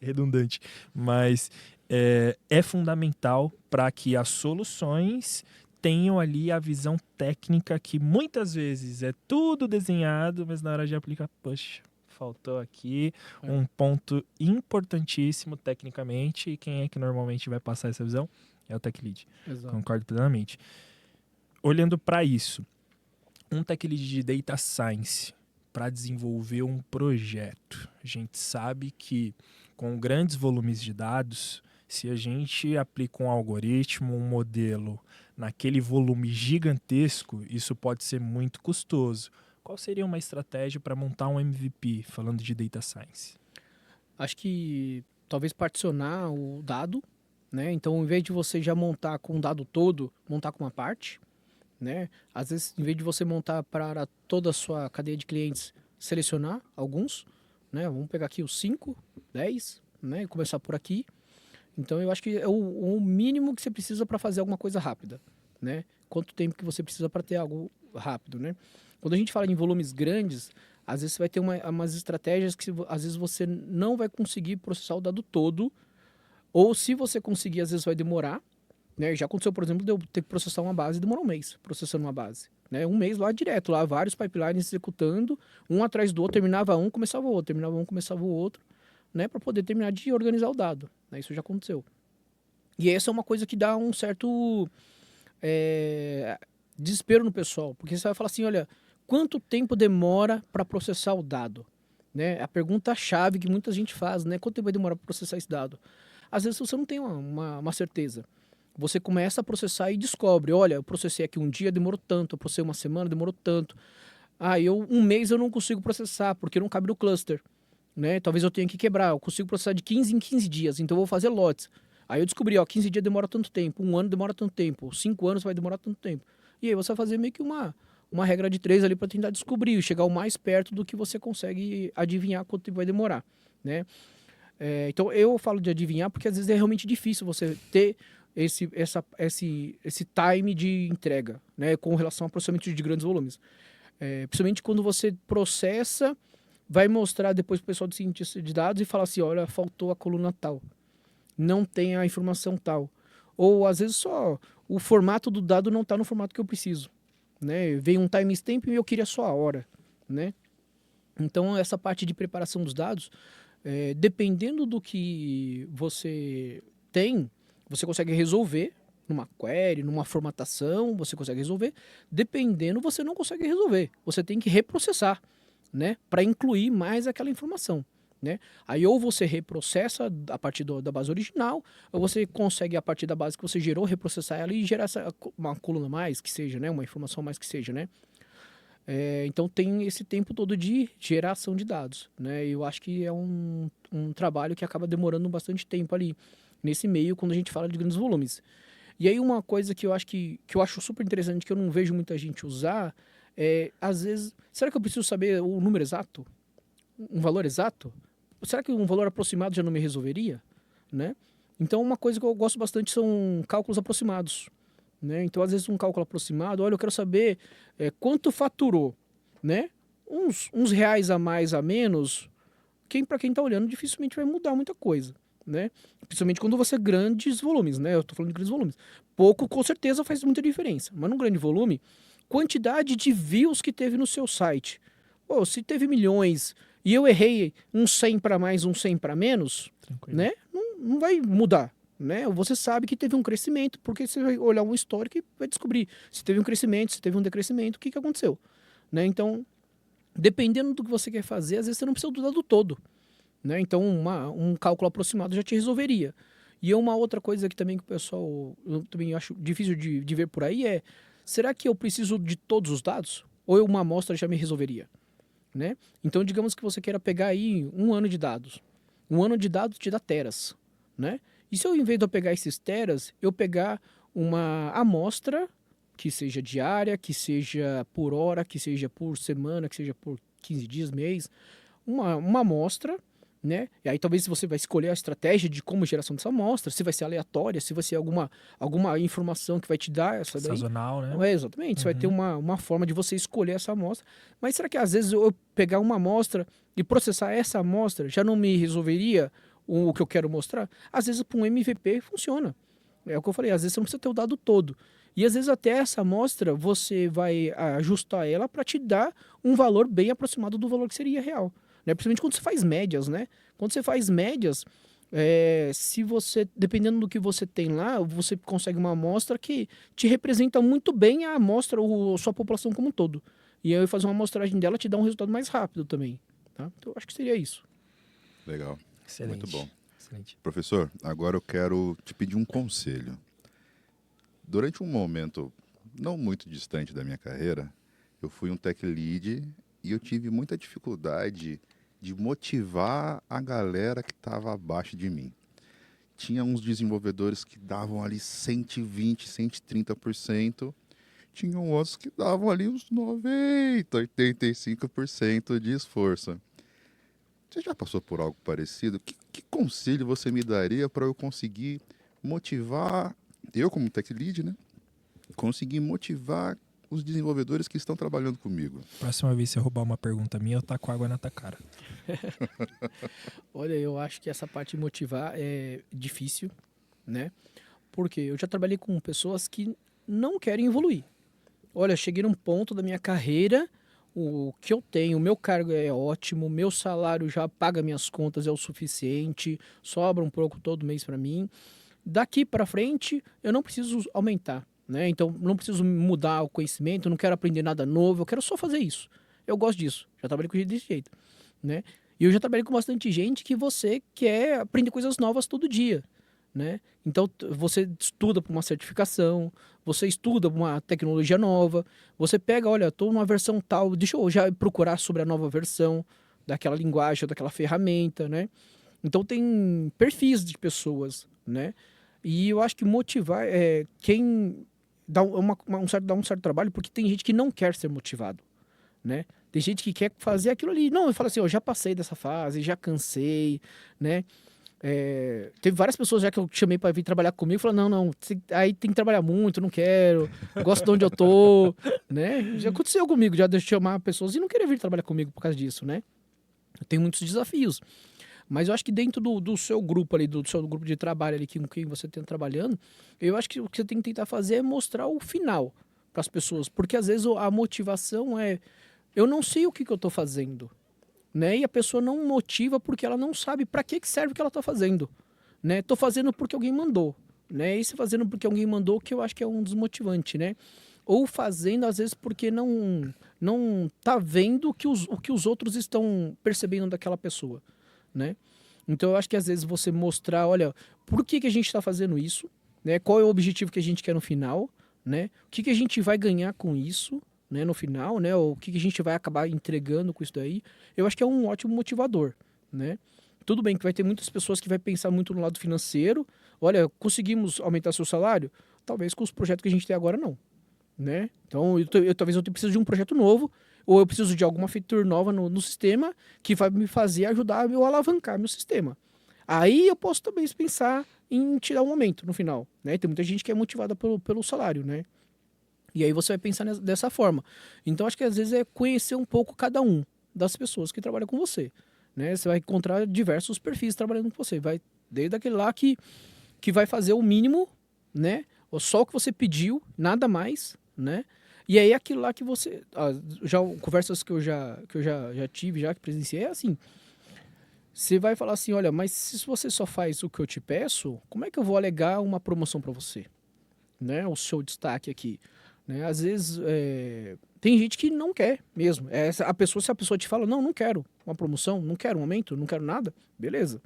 redundante, mas é fundamental para que as soluções tenham ali a visão técnica que muitas vezes é tudo desenhado, mas na hora de aplicar, poxa, faltou aqui um ponto importantíssimo tecnicamente, e quem é que normalmente vai passar essa visão? É o Tech Lead. Exato. Concordo plenamente. Olhando para isso, um Tech Lead de Data Science para desenvolver um projeto. A gente sabe que com grandes volumes de dados, se a gente aplica um algoritmo, um modelo naquele volume gigantesco, isso pode ser muito custoso. Qual seria uma estratégia para montar um MVP, falando de data science? Acho que talvez particionar o dado, né? Então, em vez de você já montar com o dado todo, montar com uma parte, né? Às vezes, em vez de você montar para toda a sua cadeia de clientes, selecionar alguns, né? Vamos pegar aqui os 5, 10, né? E começar por aqui. Então, eu acho que é o mínimo que você precisa para fazer alguma coisa rápida, né? Quanto tempo que você precisa para ter algo rápido, né? Quando a gente fala em volumes grandes, às vezes você vai ter umas estratégias que às vezes você não vai conseguir processar o dado todo, ou se você conseguir, às vezes vai demorar, né? Já aconteceu, por exemplo, de eu ter que processar uma base e demorar um mês processando uma base, né? Um mês lá direto, lá vários pipelines executando, um atrás do outro, terminava um, começava o outro, terminava um, começava o outro, né? Para poder terminar de organizar o dado, né? Isso já aconteceu. E essa é uma coisa que dá um certo desespero no pessoal, porque você vai falar assim, olha, quanto tempo demora para processar o dado? Né? A pergunta-chave que muita gente faz, né? Quanto tempo vai demorar para processar esse dado? Às vezes você não tem uma certeza. Você começa a processar e descobre, olha, eu processei aqui um dia, demorou tanto, eu processei uma semana, demorou tanto. Um mês eu não consigo processar, porque não cabe no cluster. Né? Talvez eu tenha que quebrar, eu consigo processar de 15 em 15 dias, então eu vou fazer lotes. Aí eu descobri, 15 dias demora tanto tempo, 1 ano demora tanto tempo, 5 anos vai demorar tanto tempo. E aí você vai fazer meio que uma regra de 3 ali para tentar descobrir, chegar o mais perto do que você consegue adivinhar quanto tempo vai demorar, né? Então eu falo de adivinhar porque às vezes é realmente difícil você ter esse time de entrega, né? Com relação ao processamento de grandes volumes. Principalmente quando você processa, vai mostrar depois para o pessoal de cientista de dados e falar assim, olha, faltou a coluna tal, não tem a informação tal. Ou às vezes só o formato do dado não está no formato que eu preciso. Né? Vem um timestamp e eu queria só a hora. Né? Então essa parte de preparação dos dados, dependendo do que você tem, você consegue resolver numa query, numa formatação, você consegue resolver. Dependendo, você não consegue resolver. Você tem que reprocessar, né? Para incluir mais aquela informação. Né? Aí ou você reprocessa a partir da base original, ou você consegue, a partir da base que você gerou, reprocessar ela e gerar uma coluna mais, que seja, né? Uma informação mais que seja. Né? Então tem esse tempo todo de geração de dados. Né? Eu acho que é um trabalho que acaba demorando bastante tempo ali, nesse meio, quando a gente fala de grandes volumes. E aí uma coisa que eu acho super interessante, que eu não vejo muita gente usar, às vezes, será que eu preciso saber o número exato? Um valor exato? Será que um valor aproximado já não me resolveria? Né? Então, uma coisa que eu gosto bastante são cálculos aproximados. Né? Então, às vezes, um cálculo aproximado, olha, eu quero saber quanto faturou. Né? Uns reais a mais, a menos, para quem está olhando, dificilmente vai mudar muita coisa. Né? Principalmente quando você grandes volumes. Né? Eu estou falando de grandes volumes. Pouco, com certeza, faz muita diferença. Mas num grande volume, quantidade de views que teve no seu site. Se teve milhões e eu errei um 100 para mais, um 100 para menos, né? Não vai mudar. Né? Você sabe que teve um crescimento, porque você vai olhar um histórico e vai descobrir se teve um crescimento, se teve um decrescimento, o que aconteceu. Né? Então, dependendo do que você quer fazer, às vezes você não precisa do dado todo. Né? Então, um cálculo aproximado já te resolveria. E uma outra coisa que também que o pessoal, eu também acho difícil de ver por aí será que eu preciso de todos os dados? Ou uma amostra já me resolveria? Né? Então, digamos que você queira pegar aí 1 ano de dados. 1 ano de dados te dá teras. Né? E se eu, em vez de eu pegar esses teras, eu pegar uma amostra que seja diária, que seja por hora, que seja por semana, que seja por 15 dias, mês, uma amostra, né? E aí talvez você vai escolher a estratégia de como geração dessa amostra, se vai ser aleatória, se vai ser alguma informação que vai te dar essa daí. Sazonal, né? Exatamente, você vai ter uma forma de você escolher essa amostra. Mas será que às vezes eu pegar uma amostra e processar essa amostra já não me resolveria o que eu quero mostrar? Às vezes para um MVP funciona. É o que eu falei, às vezes você não precisa ter o dado todo. E às vezes até essa amostra você vai ajustar ela para te dar um valor bem aproximado do valor que seria real. Né? Principalmente quando você faz médias, né? Quando você faz médias, se você, dependendo do que você tem lá, você consegue uma amostra que te representa muito bem a amostra, a sua população como um todo. e aí fazer uma amostragem dela te dá um resultado mais rápido também. Tá? Então eu acho que seria isso. Legal. Excelente. Muito bom. Excelente. Professor, agora eu quero te pedir um conselho. Durante um momento não muito distante da minha carreira, eu fui um tech lead e eu tive muita dificuldade de motivar a galera que estava abaixo de mim. Tinha uns desenvolvedores que davam ali 120, 130%, tinham outros que davam ali uns 90, 85% de esforço. Você já passou por algo parecido? Que conselho você me daria para eu conseguir motivar, eu como tech lead, né? Conseguir motivar os desenvolvedores que estão trabalhando comigo? Próxima vez que você roubar uma pergunta minha, eu taco água na tua cara. Olha, eu acho que essa parte de motivar é difícil, né? Porque eu já trabalhei com pessoas que não querem evoluir. Olha, cheguei num ponto da minha carreira, o que eu tenho, o meu cargo é ótimo, meu salário já paga minhas contas, é o suficiente, sobra um pouco todo mês para mim. Daqui para frente, eu não preciso aumentar, né? Então, não preciso mudar o conhecimento, não quero aprender nada novo, eu quero só fazer isso. Eu gosto disso, já trabalhei com gente desse jeito, né? E eu já trabalhei com bastante gente que você quer aprender coisas novas todo dia, né? Então, você estuda para uma certificação, você estuda uma tecnologia nova, você pega, olha, estou numa versão tal, deixa eu já procurar sobre a nova versão daquela linguagem, daquela ferramenta, né? Então, tem perfis de pessoas, né? E eu acho que motivar é quem dá dá um certo trabalho, porque tem gente que não quer ser motivado, né? Tem gente que quer fazer aquilo ali. Não, eu falo assim, eu já passei dessa fase, já cansei, né? Teve várias pessoas já que eu chamei para vir trabalhar comigo e falaram, não, aí tem que trabalhar muito, não quero, gosto de onde eu tô, né? Já aconteceu comigo, já de eu chamar pessoas e não querer vir trabalhar comigo por causa disso, né? Eu tenho muitos desafios. Mas eu acho que dentro do seu grupo ali, do seu grupo de trabalho ali com quem você está trabalhando, eu acho que o que você tem que tentar fazer é mostrar o final para as pessoas. Porque às vezes a motivação é, eu não sei o que eu estou fazendo, né? E a pessoa não motiva porque ela não sabe para que serve o que ela está fazendo, né? Tô fazendo porque alguém mandou, né? E se fazendo porque alguém mandou, que eu acho que é um desmotivante, né? Ou fazendo às vezes porque não tá vendo o que os outros estão percebendo daquela pessoa, né? Então eu acho que às vezes você mostrar, olha, por que a gente está fazendo isso, né? Qual é o objetivo que a gente quer no final, né? O que a gente vai ganhar com isso, né? No final, né? O que a gente vai acabar entregando com isso daí. Eu acho que é um ótimo motivador, né? Tudo bem que vai ter muitas pessoas que vai pensar muito no lado financeiro. Olha, conseguimos aumentar seu salário? Talvez com os projetos que a gente tem agora não, né? Então talvez eu preciso de um projeto novo, ou eu preciso de alguma feature nova no sistema que vai me fazer ajudar eu alavancar meu sistema. Aí eu posso também pensar em tirar um aumento no final, né? Tem muita gente que é motivada pelo salário, né? E aí você vai pensar dessa forma. Então acho que às vezes é conhecer um pouco cada um das pessoas que trabalham com você, né? Você vai encontrar diversos perfis trabalhando com você, vai desde aquele lá que vai fazer o mínimo, né? Ou só o que você pediu, nada mais, né? E aí aquilo lá que você, já conversas que eu já tive, já que presenciei, é assim, você vai falar assim, olha, mas se você só faz o que eu te peço, como é que eu vou alegar uma promoção para você, né? O seu destaque aqui, né? Às vezes tem gente que não quer mesmo. Se a pessoa te fala, não quero uma promoção, não quero um aumento, não quero nada, beleza,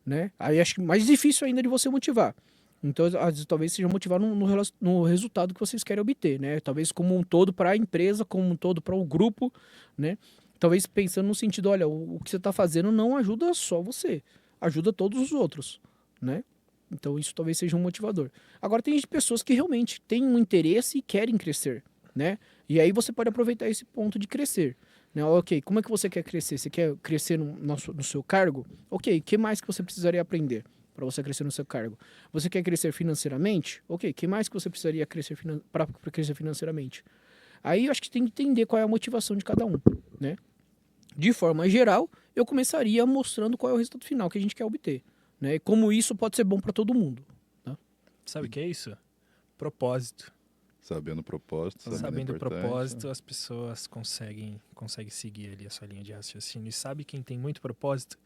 né? Aí acho que mais difícil ainda de você motivar. Então, às vezes, talvez seja motivar no resultado que vocês querem obter, né? Talvez como um todo para a empresa, como um todo para o grupo, né? Talvez pensando no sentido, olha, o que você está fazendo não ajuda só você, ajuda todos os outros, né? Então, isso talvez seja um motivador. Agora, tem pessoas que realmente têm um interesse e querem crescer, né? E aí você pode aproveitar esse ponto de crescer, né? Ok, como é que você quer crescer? Você quer crescer no seu cargo? Ok, o que mais que você precisaria aprender para você crescer no seu cargo? Você quer crescer financeiramente? Ok, o que mais que você precisaria crescer para crescer financeiramente? Aí eu acho que tem que entender qual é a motivação de cada um, né? De forma geral, eu começaria mostrando qual é o resultado final que a gente quer obter, né? E como isso pode ser bom para todo mundo. Tá? Sabe o que é isso? Propósito. Sabendo o propósito, Sabendo o importância. propósito, as pessoas conseguem seguir ali a sua linha de raciocínio. E sabe quem tem muito propósito?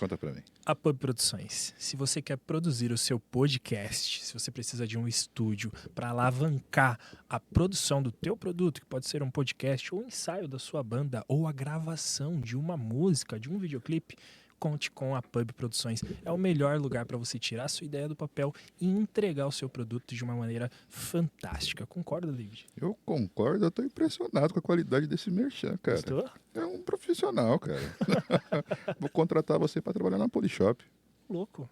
Conta pra mim. A Pub Produções. Se você quer produzir o seu podcast, se você precisa de um estúdio para alavancar a produção do teu produto, que pode ser um podcast ou um ensaio da sua banda, ou a gravação de uma música, de um videoclipe, conte com a Pub Produções. É o melhor lugar para você tirar a sua ideia do papel e entregar o seu produto de uma maneira fantástica. Concorda, David? Eu concordo, eu tô impressionado com a qualidade desse merchan, cara. Gostou? É um profissional, cara. Vou contratar você pra trabalhar na Polishop. Louco.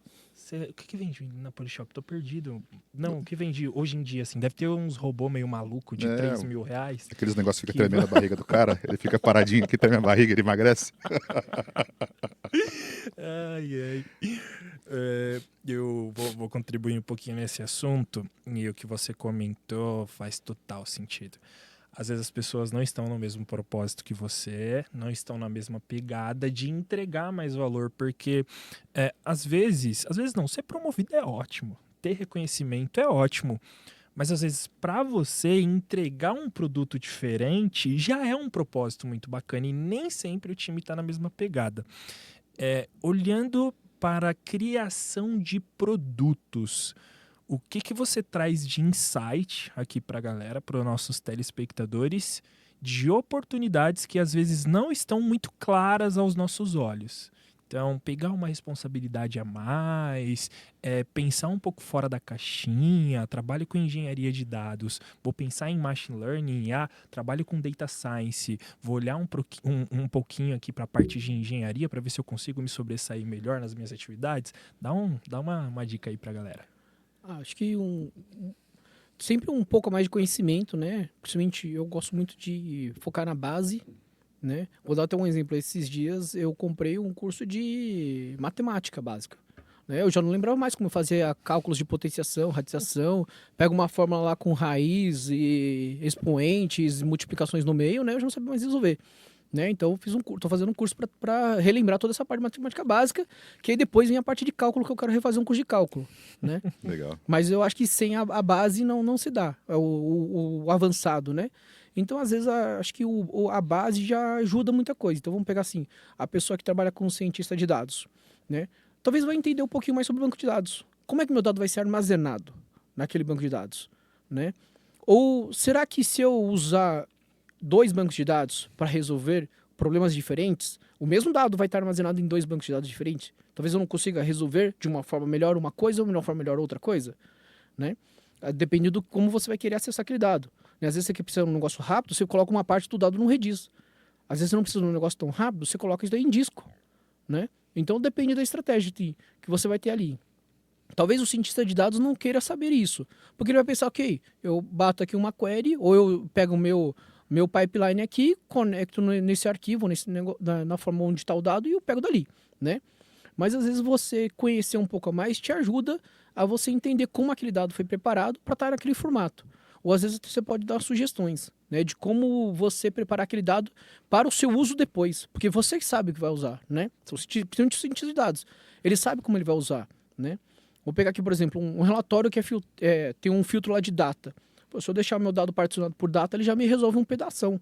O que vende na Polishop? Tô perdido. Não, o que vende hoje em dia, assim? Deve ter uns robôs meio maluco de 3 mil reais. Aqueles negócios que Que ficam tremendo a barriga do cara, ele fica paradinho aqui, treme a barriga, ele emagrece. Ai. Eu vou contribuir um pouquinho nesse assunto, e o que você comentou faz total sentido. Às vezes as pessoas não estão no mesmo propósito que você, não estão na mesma pegada de entregar mais valor, porque às vezes não, ser promovido é ótimo, ter reconhecimento é ótimo, mas às vezes para você entregar um produto diferente já é um propósito muito bacana e nem sempre o time está na mesma pegada. Olhando para a criação de produtos, o que você traz de insight aqui para a galera, para os nossos telespectadores, de oportunidades que às vezes não estão muito claras aos nossos olhos? Então, pegar uma responsabilidade a mais, pensar um pouco fora da caixinha, trabalho com engenharia de dados, vou pensar em machine learning, trabalho com data science, vou olhar um pouquinho aqui para a parte de engenharia para ver se eu consigo me sobressair melhor nas minhas atividades. Dá uma dica aí para a galera. Acho que sempre um pouco mais de conhecimento, né? Principalmente eu gosto muito de focar na base, né? Vou dar até um exemplo. Esses dias eu comprei um curso de matemática básica, né? Eu já não lembrava mais como fazer cálculos de potenciação, radiação, pego uma fórmula lá com raiz e expoentes, multiplicações no meio, né? Eu já não sabia mais resolver. Né? Então eu estou fazendo um curso para relembrar toda essa parte de matemática básica, que aí depois vem a parte de cálculo, que eu quero refazer um curso de cálculo, né? Legal. Mas eu acho que sem a base não se dá, o avançado, né? Então às vezes acho que a base já ajuda muita coisa. Então vamos pegar assim, a pessoa que trabalha com cientista de dados, né? Talvez vai entender um pouquinho mais sobre o banco de dados. Como é que meu dado vai ser armazenado naquele banco de dados, né? Ou será que se eu usar 2 bancos de dados para resolver problemas diferentes, o mesmo dado vai estar armazenado em 2 bancos de dados diferentes? Talvez eu não consiga resolver de uma forma melhor uma coisa ou de uma forma melhor outra coisa, né? Dependendo de como você vai querer acessar aquele dado. Às vezes você quer precisar de um negócio rápido, você coloca uma parte do dado no redis. Às vezes você não precisa de um negócio tão rápido, você coloca isso daí em disco, né? Então depende da estratégia que você vai ter ali. Talvez o cientista de dados não queira saber isso, porque ele vai pensar, ok, eu bato aqui uma query, ou eu pego o meu pipeline aqui, conecto nesse arquivo, na forma onde está o dado e eu pego dali, né? Mas às vezes você conhecer um pouco a mais te ajuda a você entender como aquele dado foi preparado para estar naquele formato. Ou às vezes você pode dar sugestões, né, de como você preparar aquele dado para o seu uso depois, porque você sabe o que vai usar, né? Principalmente o cientista de dados, ele sabe como ele vai usar, né? Vou pegar aqui, por exemplo, um relatório que tem um filtro lá de data. Pô, se eu deixar meu dado particionado por data, ele já me resolve um pedação.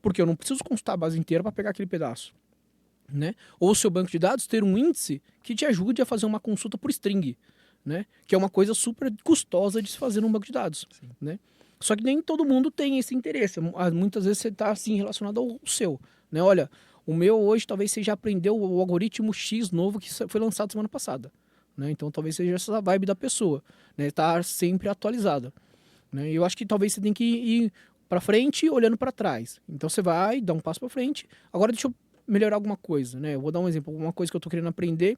Porque eu não preciso consultar a base inteira para pegar aquele pedaço, né? Ou o seu banco de dados ter um índice que te ajude a fazer uma consulta por string, né? Que é uma coisa super custosa de se fazer num banco de dados, né? Só que nem todo mundo tem esse interesse. Muitas vezes você está assim relacionado ao seu, né? Olha, o meu hoje talvez você já aprendeu o algoritmo X novo que foi lançado semana passada, né? Então talvez seja essa vibe da pessoa, né? Estar sempre atualizada. Né? Eu acho que talvez você tenha que ir para frente olhando para trás. Então você vai dar um passo para frente. Agora deixa eu melhorar alguma coisa, né? Eu vou dar um exemplo. Uma coisa que eu estou querendo aprender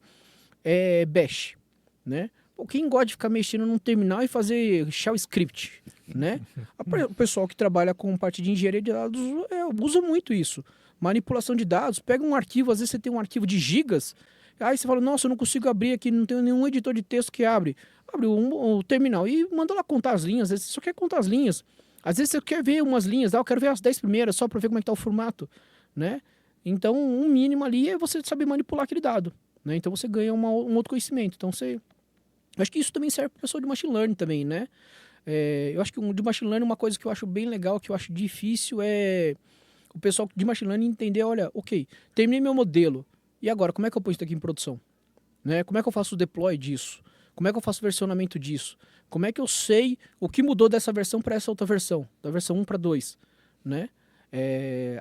é Bash, né? Quem gosta de ficar mexendo num terminal e fazer shell script, né? O pessoal que trabalha com parte de engenharia de dados usa muito isso. Manipulação de dados. Pega um arquivo, às vezes você tem um arquivo de gigas. Aí você fala, nossa, eu não consigo abrir aqui, não tenho nenhum editor de texto que abre. Abre o terminal e manda lá contar as linhas. Às vezes você só quer contar as linhas. Às vezes você quer ver umas linhas, eu quero ver as 10 primeiras só para ver como é que tá o formato, né? Então, um mínimo ali é você saber manipular aquele dado, né? Então você ganha um outro conhecimento. Então eu acho que isso também serve para pessoa de machine learning também, né? Eu acho que de machine learning uma coisa que eu acho bem legal, que eu acho difícil é o pessoal de machine learning entender, olha, ok, terminei meu modelo, e agora, como é que eu ponho isso aqui em produção? né? Como é que eu faço o deploy disso? Como é que eu faço o versionamento disso? Como é que eu sei o que mudou dessa versão para essa outra versão? Da versão 1 para 2, né?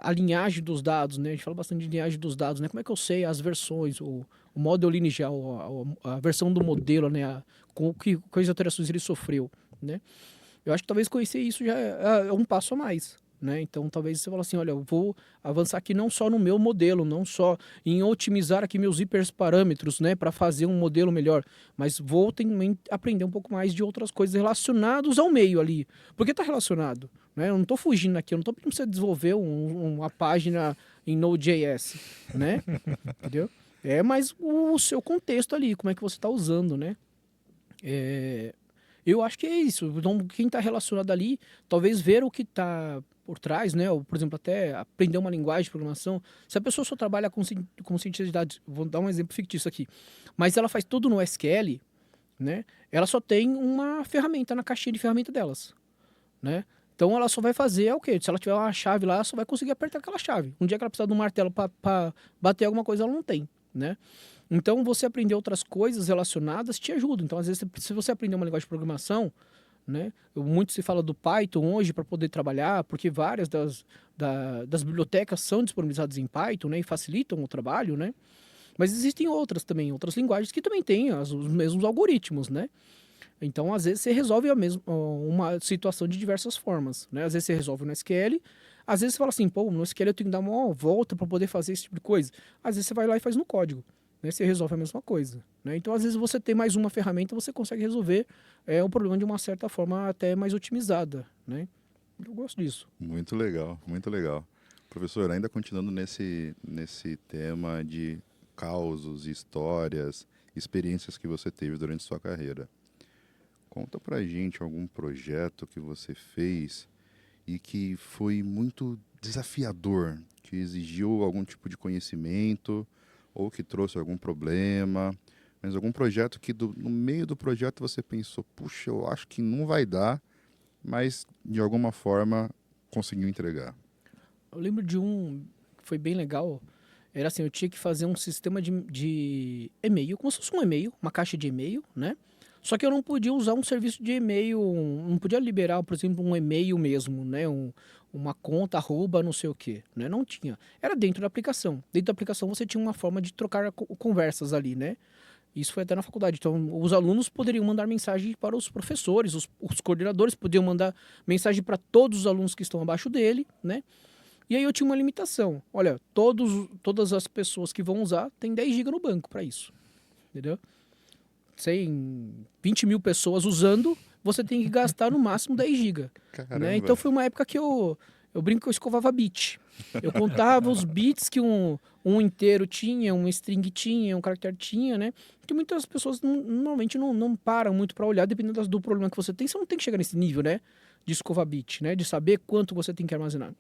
A linhagem dos dados, né? A gente fala bastante de linhagem dos dados, né? Como é que eu sei as versões, o model lineal, a versão do modelo, né? Com quais alterações ele sofreu, né? Eu acho que talvez conhecer isso já é um passo a mais, né? Então talvez você fale assim, olha, eu vou avançar aqui não só no meu modelo, não só em otimizar aqui meus hiperparâmetros, né, para fazer um modelo melhor, mas vou também aprender um pouco mais de outras coisas relacionadas ao meio ali, porque está relacionado, né? Eu não estou fugindo aqui, eu não estou pedindo para você desenvolver uma página em Node.js, né? Entendeu? É mais o seu contexto ali, como é que você está usando, né? Eu acho que é isso. Então, quem está relacionado ali, talvez ver o que está por trás, né? Ou, por exemplo, até aprender uma linguagem de programação. Se a pessoa só trabalha com ciência de dados, vou dar um exemplo fictício aqui, mas ela faz tudo no SQL, né? Ela só tem uma ferramenta na caixinha de ferramenta delas, né? Então ela só vai fazer o quê? Se ela tiver uma chave lá, ela só vai conseguir apertar aquela chave. Um dia que ela precisar de um martelo para bater alguma coisa, ela não tem, né? Então, você aprender outras coisas relacionadas te ajuda. Então, às vezes, se você aprender uma linguagem de programação, né? Muito se fala do Python hoje para poder trabalhar, porque várias das bibliotecas são disponibilizadas em Python, né? E facilitam o trabalho, né? Mas existem outras também, outras linguagens que também têm os mesmos algoritmos, né? Então, às vezes, você resolve uma situação de diversas formas, né? Às vezes, você resolve no SQL, às vezes, você fala assim, pô, no SQL eu tenho que dar uma volta para poder fazer esse tipo de coisa. Às vezes, você vai lá e faz no código. Né, você resolve a mesma coisa. Né? Então, às vezes, você tem mais uma ferramenta, você consegue resolver o problema de uma certa forma até mais otimizada. Né? Eu gosto disso. Muito legal, muito legal. Professor, ainda continuando nesse tema de causos, histórias, experiências que você teve durante sua carreira. Conta pra gente algum projeto que você fez e que foi muito desafiador, que exigiu algum tipo de conhecimento ou que trouxe algum problema, mas algum projeto que no meio do projeto você pensou, puxa, eu acho que não vai dar, mas de alguma forma conseguiu entregar. Eu lembro de um que foi bem legal, era assim, eu tinha que fazer um sistema de e-mail, como se fosse um e-mail, uma caixa de e-mail, né? Só que eu não podia usar um serviço de e-mail, não podia liberar, por exemplo, um e-mail mesmo, né? Uma conta, arroba, não sei o quê, né? Não tinha. Era dentro da aplicação. Dentro da aplicação você tinha uma forma de trocar conversas ali, né? Isso foi até na faculdade. Então, os alunos poderiam mandar mensagem para os professores, os coordenadores podiam mandar mensagem para todos os alunos que estão abaixo dele, né? E aí eu tinha uma limitação. Olha, todas as pessoas que vão usar têm 10 GB no banco para isso, entendeu? 20 mil pessoas usando, você tem que gastar no máximo 10 GB. Né? Então foi uma época que eu brinco que eu escovava bit. Eu contava os bits que um inteiro tinha, um string tinha, um caractere tinha, né? Que muitas pessoas normalmente não param muito para olhar, dependendo do problema que você tem. Você não tem que chegar nesse nível, né? De escovar bit, né? De saber quanto você tem que armazenar.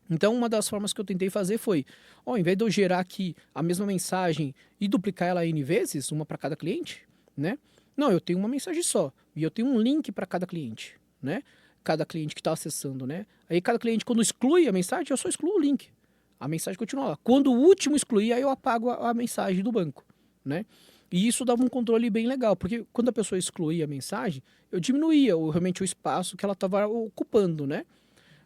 Então, uma das formas que eu tentei fazer foi, ao invés de eu gerar aqui a mesma mensagem e duplicar ela N vezes, uma para cada cliente, né? Não, eu tenho uma mensagem só e eu tenho um link para cada cliente, né? Cada cliente que está acessando, né? Aí cada cliente, quando exclui a mensagem, eu só excluo o link. A mensagem continua lá. Quando o último excluir, aí eu apago a mensagem do banco, né? E isso dava um controle bem legal, porque quando a pessoa excluía a mensagem, eu diminuía realmente o espaço que ela estava ocupando, né?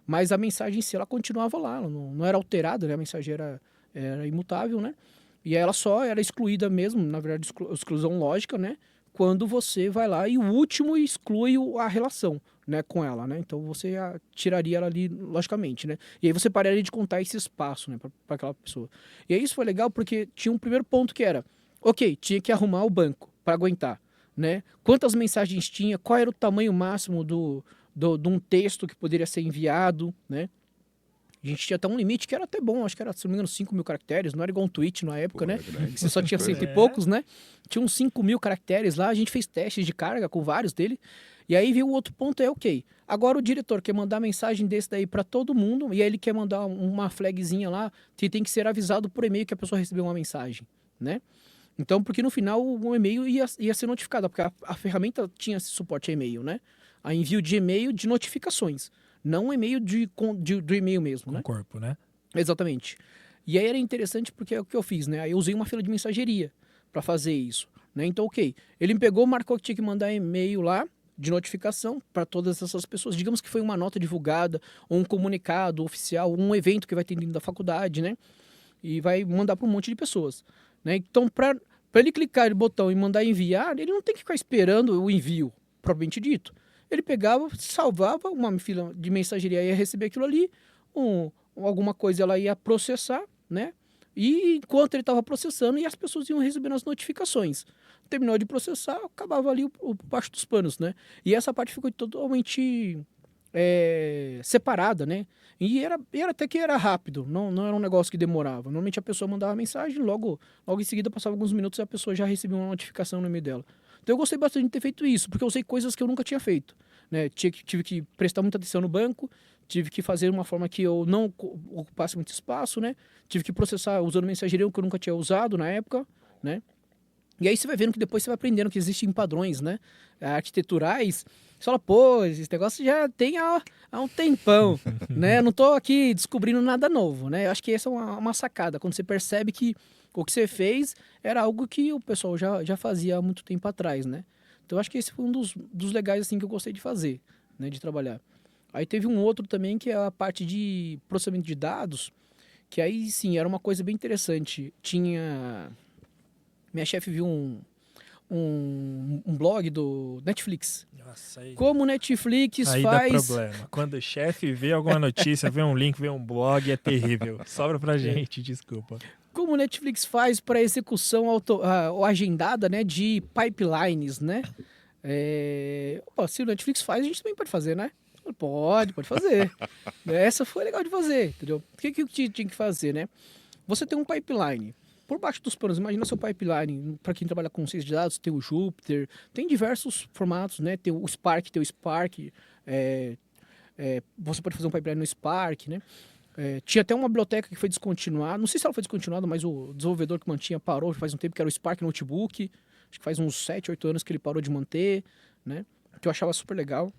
Mas a mensagem em si, ela continuava lá, ela não era alterada, né? A mensagem era imutável, né? E ela só era excluída mesmo, na verdade, exclusão lógica, né? Quando você vai lá e o último exclui a relação, né, com ela, né? Então você tiraria ela ali, logicamente, né? E aí você pararia de contar esse espaço, né, para aquela pessoa. E aí isso foi legal porque tinha um primeiro ponto que era, ok, tinha que arrumar o banco para aguentar, né? Quantas mensagens tinha, qual era o tamanho máximo de um texto que poderia ser enviado, né? A gente tinha até um limite que era até bom, acho que era, se não me engano, 5 mil caracteres, não era igual um tweet na época, né? Que você só tinha 100 e poucos, né? Tinha uns 5 mil caracteres lá, a gente fez testes de carga com vários dele. E aí veio o outro ponto, ok. Agora o diretor quer mandar mensagem desse daí para todo mundo, e aí ele quer mandar uma flagzinha lá, que tem que ser avisado por e-mail que a pessoa recebeu uma mensagem, né? Então, porque no final o e-mail ia ser notificado, porque a ferramenta tinha esse suporte a e-mail, né? A envio de e-mail de notificações. Não um e-mail do e-mail mesmo, né? Com corpo, né? Exatamente. E aí era interessante porque é o que eu fiz, né? Aí eu usei uma fila de mensageria. para fazer isso, né? Então, ok, ele me pegou, marcou que tinha que mandar e-mail lá de notificação para todas essas pessoas. Digamos que foi uma nota divulgada, ou um comunicado oficial, um evento que vai ter dentro da faculdade, né? E vai mandar para um monte de pessoas, né? Então, para ele clicar no botão e mandar enviar, ele não tem que ficar esperando o envio, propriamente dito. Ele pegava, salvava, uma fila de mensageria ia receber aquilo ali, alguma coisa ela ia processar, né? E enquanto ele estava processando, e as pessoas iam recebendo as notificações. Terminou de processar, acabava ali o baixo dos panos, né? E essa parte ficou totalmente separada, né? E era até que era rápido, não era um negócio que demorava. Normalmente a pessoa mandava mensagem, logo em seguida passava alguns minutos e a pessoa já recebia uma notificação no e-mail dela. Então eu gostei bastante de ter feito isso, porque eu usei coisas que eu nunca tinha feito, né? Tive que prestar muita atenção no banco, tive que fazer uma forma que eu não ocupasse muito espaço, né? Tive que processar usando mensageria que eu nunca tinha usado na época, né? E aí você vai vendo que depois você vai aprendendo que existem padrões, né? Arquiteturais. Você fala, pô, esse negócio já tem há um tempão, né? Eu não tô aqui descobrindo nada novo, né? Eu acho que essa é uma sacada, quando você percebe que o que você fez era algo que o pessoal já fazia há muito tempo atrás, né? Então eu acho que esse foi um dos legais, assim, que eu gostei de fazer, né? De trabalhar. Aí teve um outro também, que é a parte de processamento de dados, que aí, sim, era uma coisa bem interessante. Minha chefe viu um blog do Netflix. Nossa, aí, Como o Netflix aí faz... dá problema. Quando o chefe vê alguma notícia, vê um link, vê um blog, é terrível. Sobra pra gente, desculpa. Como o Netflix faz para execução ou agendada, né, de pipelines, né? Se o Netflix faz, a gente também pode fazer, né? Pode fazer. Essa foi legal de fazer, entendeu? O que tinha que fazer, né? Você tem um pipeline. Por baixo dos panos, imagina seu pipeline. Para quem trabalha com ciência de dados, tem o Jupyter, tem diversos formatos, né? Tem o Spark, você pode fazer um pipeline no Spark, né? Tinha até uma biblioteca que foi descontinuada. Não sei se ela foi descontinuada, mas o desenvolvedor que mantinha parou faz um tempo, que era o Spark Notebook. Acho que faz uns 7, 8 anos que ele parou de manter, né? Que eu achava super legal.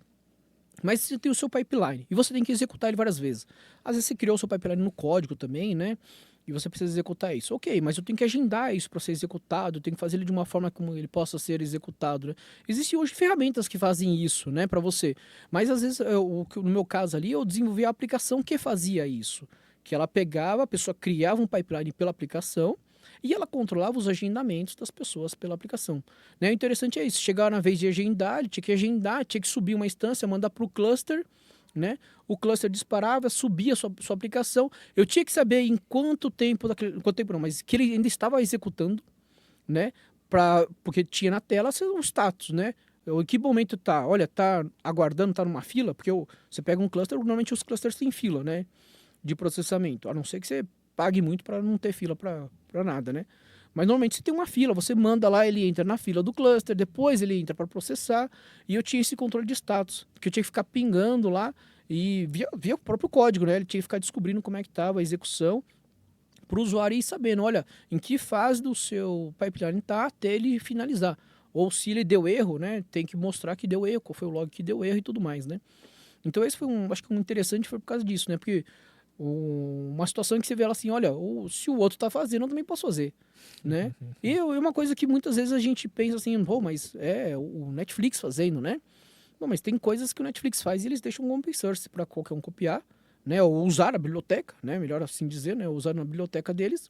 Mas você tem o seu pipeline e você tem que executar ele várias vezes. Às vezes você criou o seu pipeline no código também, né? E você precisa executar isso. Ok, mas eu tenho que agendar isso para ser executado, eu tenho que fazer ele de uma forma como ele possa ser executado, né? Existem hoje ferramentas que fazem isso, né, para você. Mas às vezes, no meu caso ali, eu desenvolvi a aplicação que fazia isso. Que ela pegava, a pessoa criava um pipeline pela aplicação e ela controlava os agendamentos das pessoas pela aplicação. Né? O interessante é isso, chegar na vez de agendar, ele tinha que subir uma instância, mandar para o cluster, né? O cluster disparava, subia a sua aplicação. Eu tinha que saber em quanto tempo não, mas que ele ainda estava executando, né? Porque tinha na tela o status, né? Em que momento tá? Olha, tá aguardando, tá numa fila, porque você pega um cluster, normalmente os clusters têm fila, né? De processamento, a não ser que você pague muito para não ter fila para nada, né? Mas normalmente você tem uma fila, você manda lá, ele entra na fila do cluster, depois ele entra para processar, e eu tinha esse controle de status, que eu tinha que ficar pingando lá, e via o próprio código, né? Ele tinha que ficar descobrindo como é que estava a execução, para o usuário ir sabendo, olha, em que fase do seu pipeline está até ele finalizar. Ou se ele deu erro, né? Tem que mostrar que deu erro, qual foi o log que deu erro e tudo mais, né? Então esse foi acho que um interessante foi por causa disso, né? Porque uma situação em que você vê ela assim, olha, se o outro está fazendo, eu também posso fazer, né? E uma coisa que muitas vezes a gente pensa assim, pô, mas é o Netflix fazendo, né? Bom, mas tem coisas que o Netflix faz e eles deixam um open source para qualquer um copiar, né? Ou usar a biblioteca, né? Melhor assim dizer, né? Usar na biblioteca deles,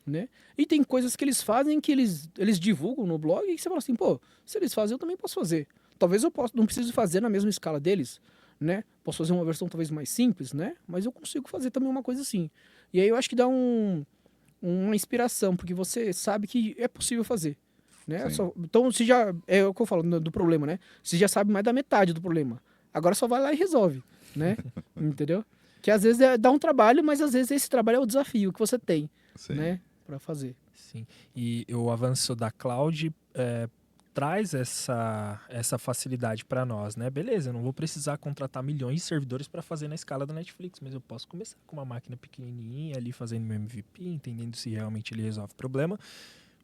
né? E tem coisas que eles fazem que eles divulgam no blog e você fala assim, pô, se eles fazem, eu também posso fazer. Talvez não preciso fazer na mesma escala deles, né? Posso fazer uma versão talvez mais simples, né? Mas eu consigo fazer também uma coisa assim. E aí eu acho que dá uma inspiração, porque você sabe que é possível fazer, né? Então, se já é o que eu falo do problema, né? Você já sabe mais da metade do problema. Agora só vai lá e resolve, né? Entendeu? Que às vezes dá um trabalho, mas às vezes esse trabalho é o desafio que você tem, né? Para fazer. Sim. E o avanço da cloud traz essa facilidade para nós, né? Beleza, eu não vou precisar contratar milhões de servidores para fazer na escala da Netflix, mas eu posso começar com uma máquina pequenininha ali, fazendo meu MVP, entendendo se realmente ele resolve o problema.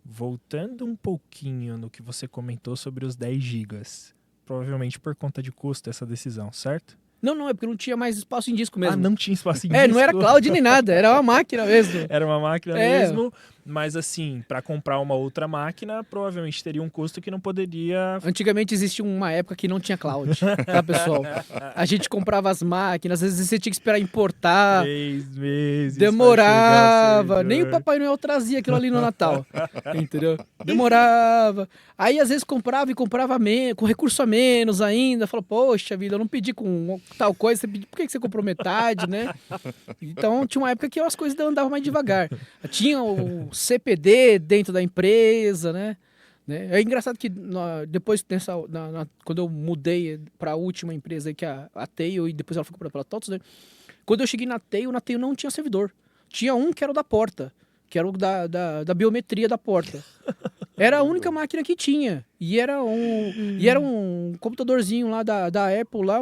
Voltando um pouquinho no que você comentou sobre os 10 gigas, provavelmente por conta de custo essa decisão, certo? Não, é porque não tinha mais espaço em disco Ah, mesmo. não tinha espaço em Não era cloud nem nada, era uma máquina mesmo. Era uma máquina É. mesmo, mas assim, para comprar uma outra máquina, provavelmente teria um custo que não poderia... Antigamente existia uma época que não tinha cloud, tá, pessoal? A gente comprava as máquinas, às vezes você tinha que esperar importar, 3 meses. demorava, pra chegar o nem o servidor. Papai Noel trazia aquilo ali no Natal, entendeu? Demorava. Aí às vezes comprava e comprava com recurso a menos ainda, falou, poxa vida, eu não pedi com tal coisa, você pediu, por que você comprou metade, né? Então tinha uma época que as coisas andavam mais devagar. Tinha o CPD dentro da empresa, né? É engraçado que depois quando eu mudei para a última empresa aí, que é a Tail, e depois ela foi comprada pela TOTOS, né? Quando eu cheguei na Tail não tinha servidor. Tinha um que era o da porta, que era o da biometria da porta. Era a única máquina que tinha. E era um computadorzinho lá da Apple, lá,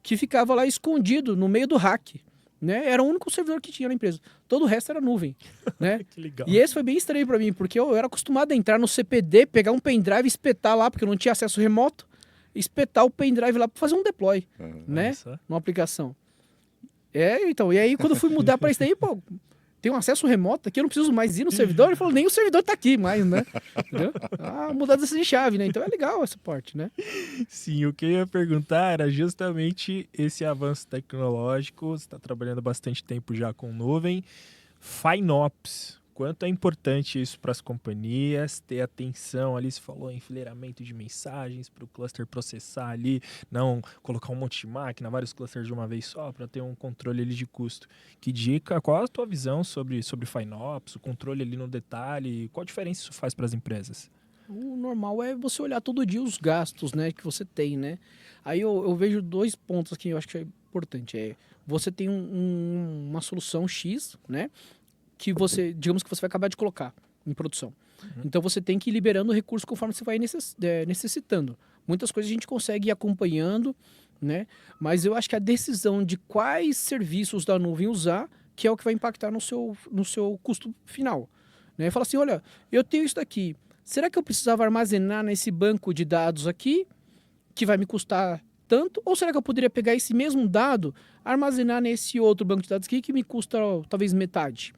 que ficava lá escondido no meio do rack. Né? Era o único servidor que tinha na empresa. Todo o resto era nuvem. Né? Que legal. E esse foi bem estranho pra mim, porque eu era acostumado a entrar no CPD, pegar um pendrive e espetar lá, porque eu não tinha acesso remoto, espetar o pendrive lá pra fazer um deploy, né? Olha só. Numa aplicação. Então, e aí quando eu fui mudar pra isso daí, pô, tem um acesso remoto aqui, eu não preciso mais ir no servidor. Ele falou, nem o servidor tá aqui mais, né? Entendeu? Mudança de chave, né? Então é legal essa parte, né? Sim, o que eu ia perguntar era justamente esse avanço tecnológico. Você está trabalhando bastante tempo já com nuvem. FinOps, quanto é importante isso para as companhias, ter atenção ali, você falou enfileiramento de mensagens para o cluster processar ali, não colocar um monte de máquina, vários clusters de uma vez só, para ter um controle ali de custo. Que dica, qual a tua visão sobre FinOps, o controle ali no detalhe, qual a diferença isso faz para as empresas? O normal é você olhar todo dia os gastos, né, que você tem, né? Aí eu vejo 2 pontos que eu acho que é importante. Você tem uma solução X, né? Que digamos que você vai acabar de colocar em produção. Então você tem que ir liberando o recurso conforme você vai necessitando. Muitas coisas a gente consegue ir acompanhando, né? Mas eu acho que a decisão de quais serviços da nuvem usar, que é o que vai impactar no seu custo final. Né? Fala assim, olha, eu tenho isso daqui. Será que eu precisava armazenar nesse banco de dados aqui, que vai me custar tanto? Ou será que eu poderia pegar esse mesmo dado, armazenar nesse outro banco de dados aqui, que me custa talvez metade?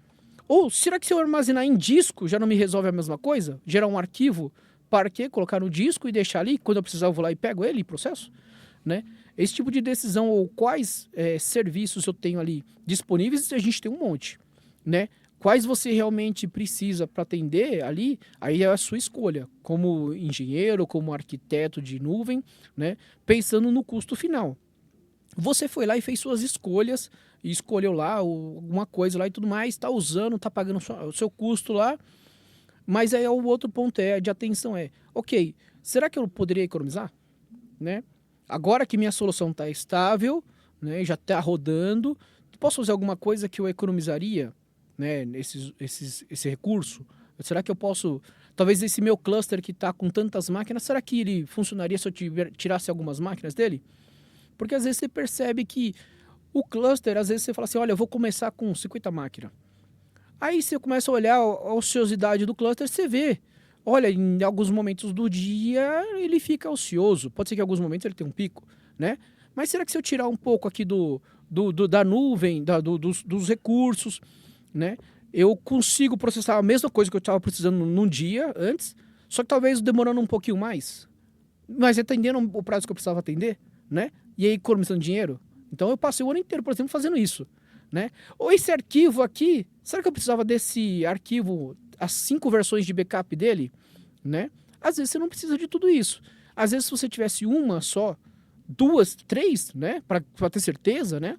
Ou será que se eu armazenar em disco, já não me resolve a mesma coisa? Gerar um arquivo para quê? Colocar no disco e deixar ali, quando eu precisar eu vou lá e pego ele e processo? Né? Esse tipo de decisão, ou quais serviços eu tenho ali disponíveis, a gente tem um monte. Né? Quais você realmente precisa para atender ali, aí é a sua escolha, como engenheiro, como arquiteto de nuvem, né? Pensando no custo final. Você foi lá e fez suas escolhas, e escolheu lá alguma coisa lá e tudo mais, está usando, está pagando o seu custo lá, mas aí o outro ponto de atenção ok, será que eu poderia economizar? Né? Agora que minha solução está estável, né, já está rodando, posso fazer alguma coisa que eu economizaria? Né, esse recurso? Será que eu posso... Talvez esse meu cluster que está com tantas máquinas, será que ele funcionaria se eu tirasse algumas máquinas dele? Porque às vezes você percebe que o cluster, às vezes você fala assim, olha, eu vou começar com 50 máquinas. Aí você começa a olhar a ociosidade do cluster, você vê, olha, em alguns momentos do dia ele fica ocioso. Pode ser que em alguns momentos ele tenha um pico, né? Mas será que se eu tirar um pouco aqui da nuvem, dos recursos, né? Eu consigo processar a mesma coisa que eu estava precisando num dia antes, só que talvez demorando um pouquinho mais, mas atendendo o prazo que eu precisava atender, né? E aí economizando dinheiro. Então eu passei o ano inteiro, por exemplo, fazendo isso, né? Ou esse arquivo aqui, será que eu precisava desse arquivo, as 5 versões de backup dele, né? Às vezes você não precisa de tudo isso. Às vezes se você tivesse uma só, 2, 3, né? Para ter certeza, né?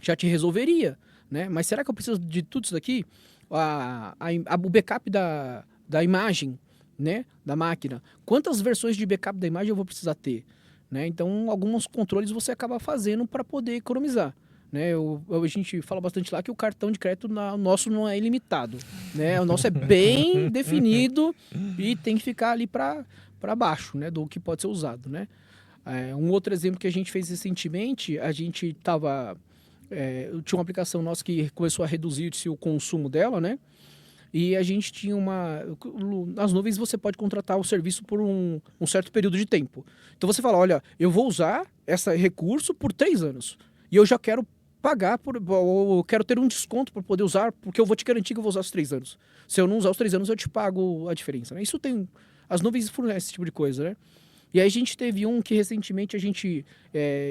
Já te resolveria. Né? Mas será que eu preciso de tudo isso daqui? O backup da imagem, né? Da máquina. Quantas versões de backup da imagem eu vou precisar ter? Né? Então, alguns controles você acaba fazendo para poder economizar. Né? A gente fala bastante lá que o cartão de crédito nosso não é ilimitado. Né? O nosso é bem definido e tem que ficar ali para baixo, né? Do que pode ser usado. Né? Um outro exemplo que a gente fez recentemente, a gente estava... tinha uma aplicação nossa que começou a reduzir o consumo dela, né? e a gente tinha nas nuvens você pode contratar o serviço por um certo período de tempo. Então você fala, olha, eu vou usar esse recurso por 3 anos, e eu já quero pagar, ou quero ter um desconto para poder usar, porque eu vou te garantir que eu vou usar os 3 anos. Se eu não usar os 3 anos, eu te pago a diferença, né? As nuvens fornecem esse tipo de coisa, né? E aí a gente teve um que recentemente a gente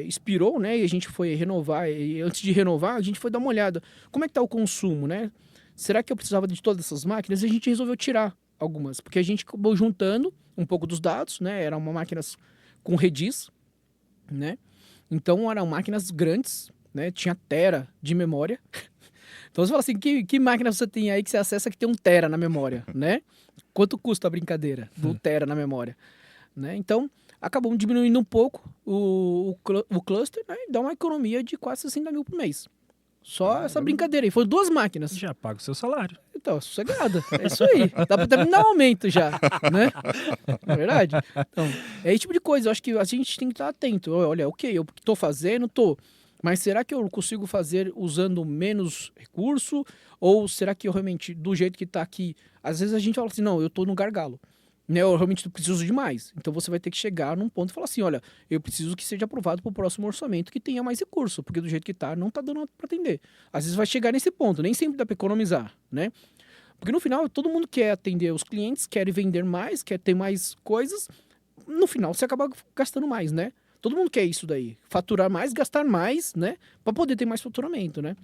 expirou, né? E a gente foi renovar. E antes de renovar, a gente foi dar uma olhada. Como é que tá o consumo, né? Será que eu precisava de todas essas máquinas? E a gente resolveu tirar algumas. Porque a gente acabou juntando um pouco dos dados, né? Eram máquinas com Redis, né? Então eram máquinas grandes, né? Tinha tera de memória. Então você fala assim, que máquina você tem aí que você acessa que tem 1 tera na memória, né? Quanto custa a brincadeira do tera na memória? Né? Então, acabamos diminuindo um pouco o cluster, né? E dá uma economia de quase 60 mil por mês. Só essa brincadeira aí. Foram 2 máquinas. Já paga o seu salário. Então, sossegada. É isso aí. Dá pra até me dar um aumento já, né? Não é verdade? Então, é esse tipo de coisa. Eu acho que a gente tem que estar atento. Olha, ok, eu tô fazendo, mas será que eu consigo fazer usando menos recurso? Ou será que eu realmente, do jeito que tá aqui... Às vezes a gente fala assim, não, eu tô no gargalo. Né, eu realmente preciso de mais. Então você vai ter que chegar num ponto e falar assim, olha, eu preciso que seja aprovado para o próximo orçamento que tenha mais recurso, porque do jeito que tá, não tá dando para atender. Às vezes vai chegar nesse ponto, nem sempre dá para economizar, né? Porque no final todo mundo quer atender os clientes, quer vender mais, quer ter mais coisas. No final você acaba gastando mais, né? Todo mundo quer isso daí, faturar mais, gastar mais, né? Para poder ter mais faturamento, né?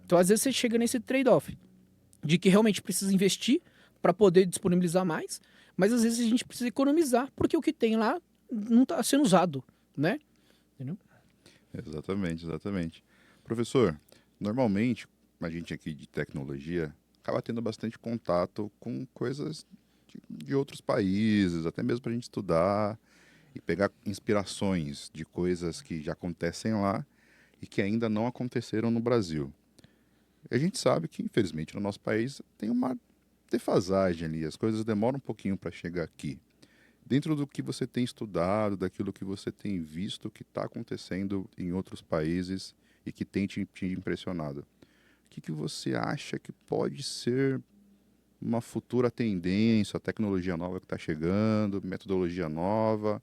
Então às vezes você chega nesse trade-off de que realmente precisa investir para poder disponibilizar mais, mas às vezes a gente precisa economizar, porque o que tem lá não está sendo usado, né? Entendeu? Exatamente. Professor, normalmente a gente aqui de tecnologia acaba tendo bastante contato com coisas de outros países, até mesmo para a gente estudar e pegar inspirações de coisas que já acontecem lá e que ainda não aconteceram no Brasil. A gente sabe que, infelizmente, no nosso país tem uma defasagem ali, as coisas demoram um pouquinho para chegar aqui. Dentro do que você tem estudado, daquilo que você tem visto que está acontecendo em outros países e que tem te impressionado, o que você acha que pode ser uma futura tendência, a tecnologia nova que está chegando, metodologia nova,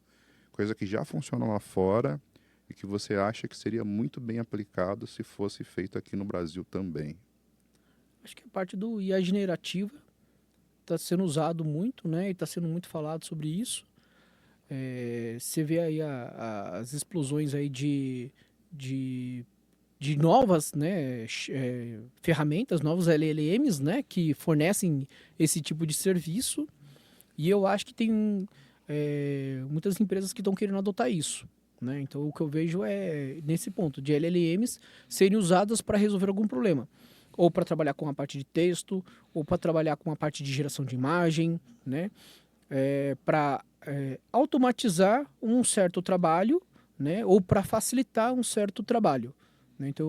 coisa que já funciona lá fora e que você acha que seria muito bem aplicado se fosse feito aqui no Brasil também? Acho que a parte do IA generativa está sendo usado muito, né? E está sendo muito falado sobre isso. Você vê aí as explosões aí de novas, né, ferramentas, novos LLMs, né, que fornecem esse tipo de serviço. E eu acho que tem muitas empresas que estão querendo adotar isso, né? Então o que eu vejo é nesse ponto de LLMs serem usadas para resolver algum problema, ou para trabalhar com a parte de texto, ou para trabalhar com a parte de geração de imagem, né? Para automatizar um certo trabalho, né? Ou para facilitar um certo trabalho, né? Então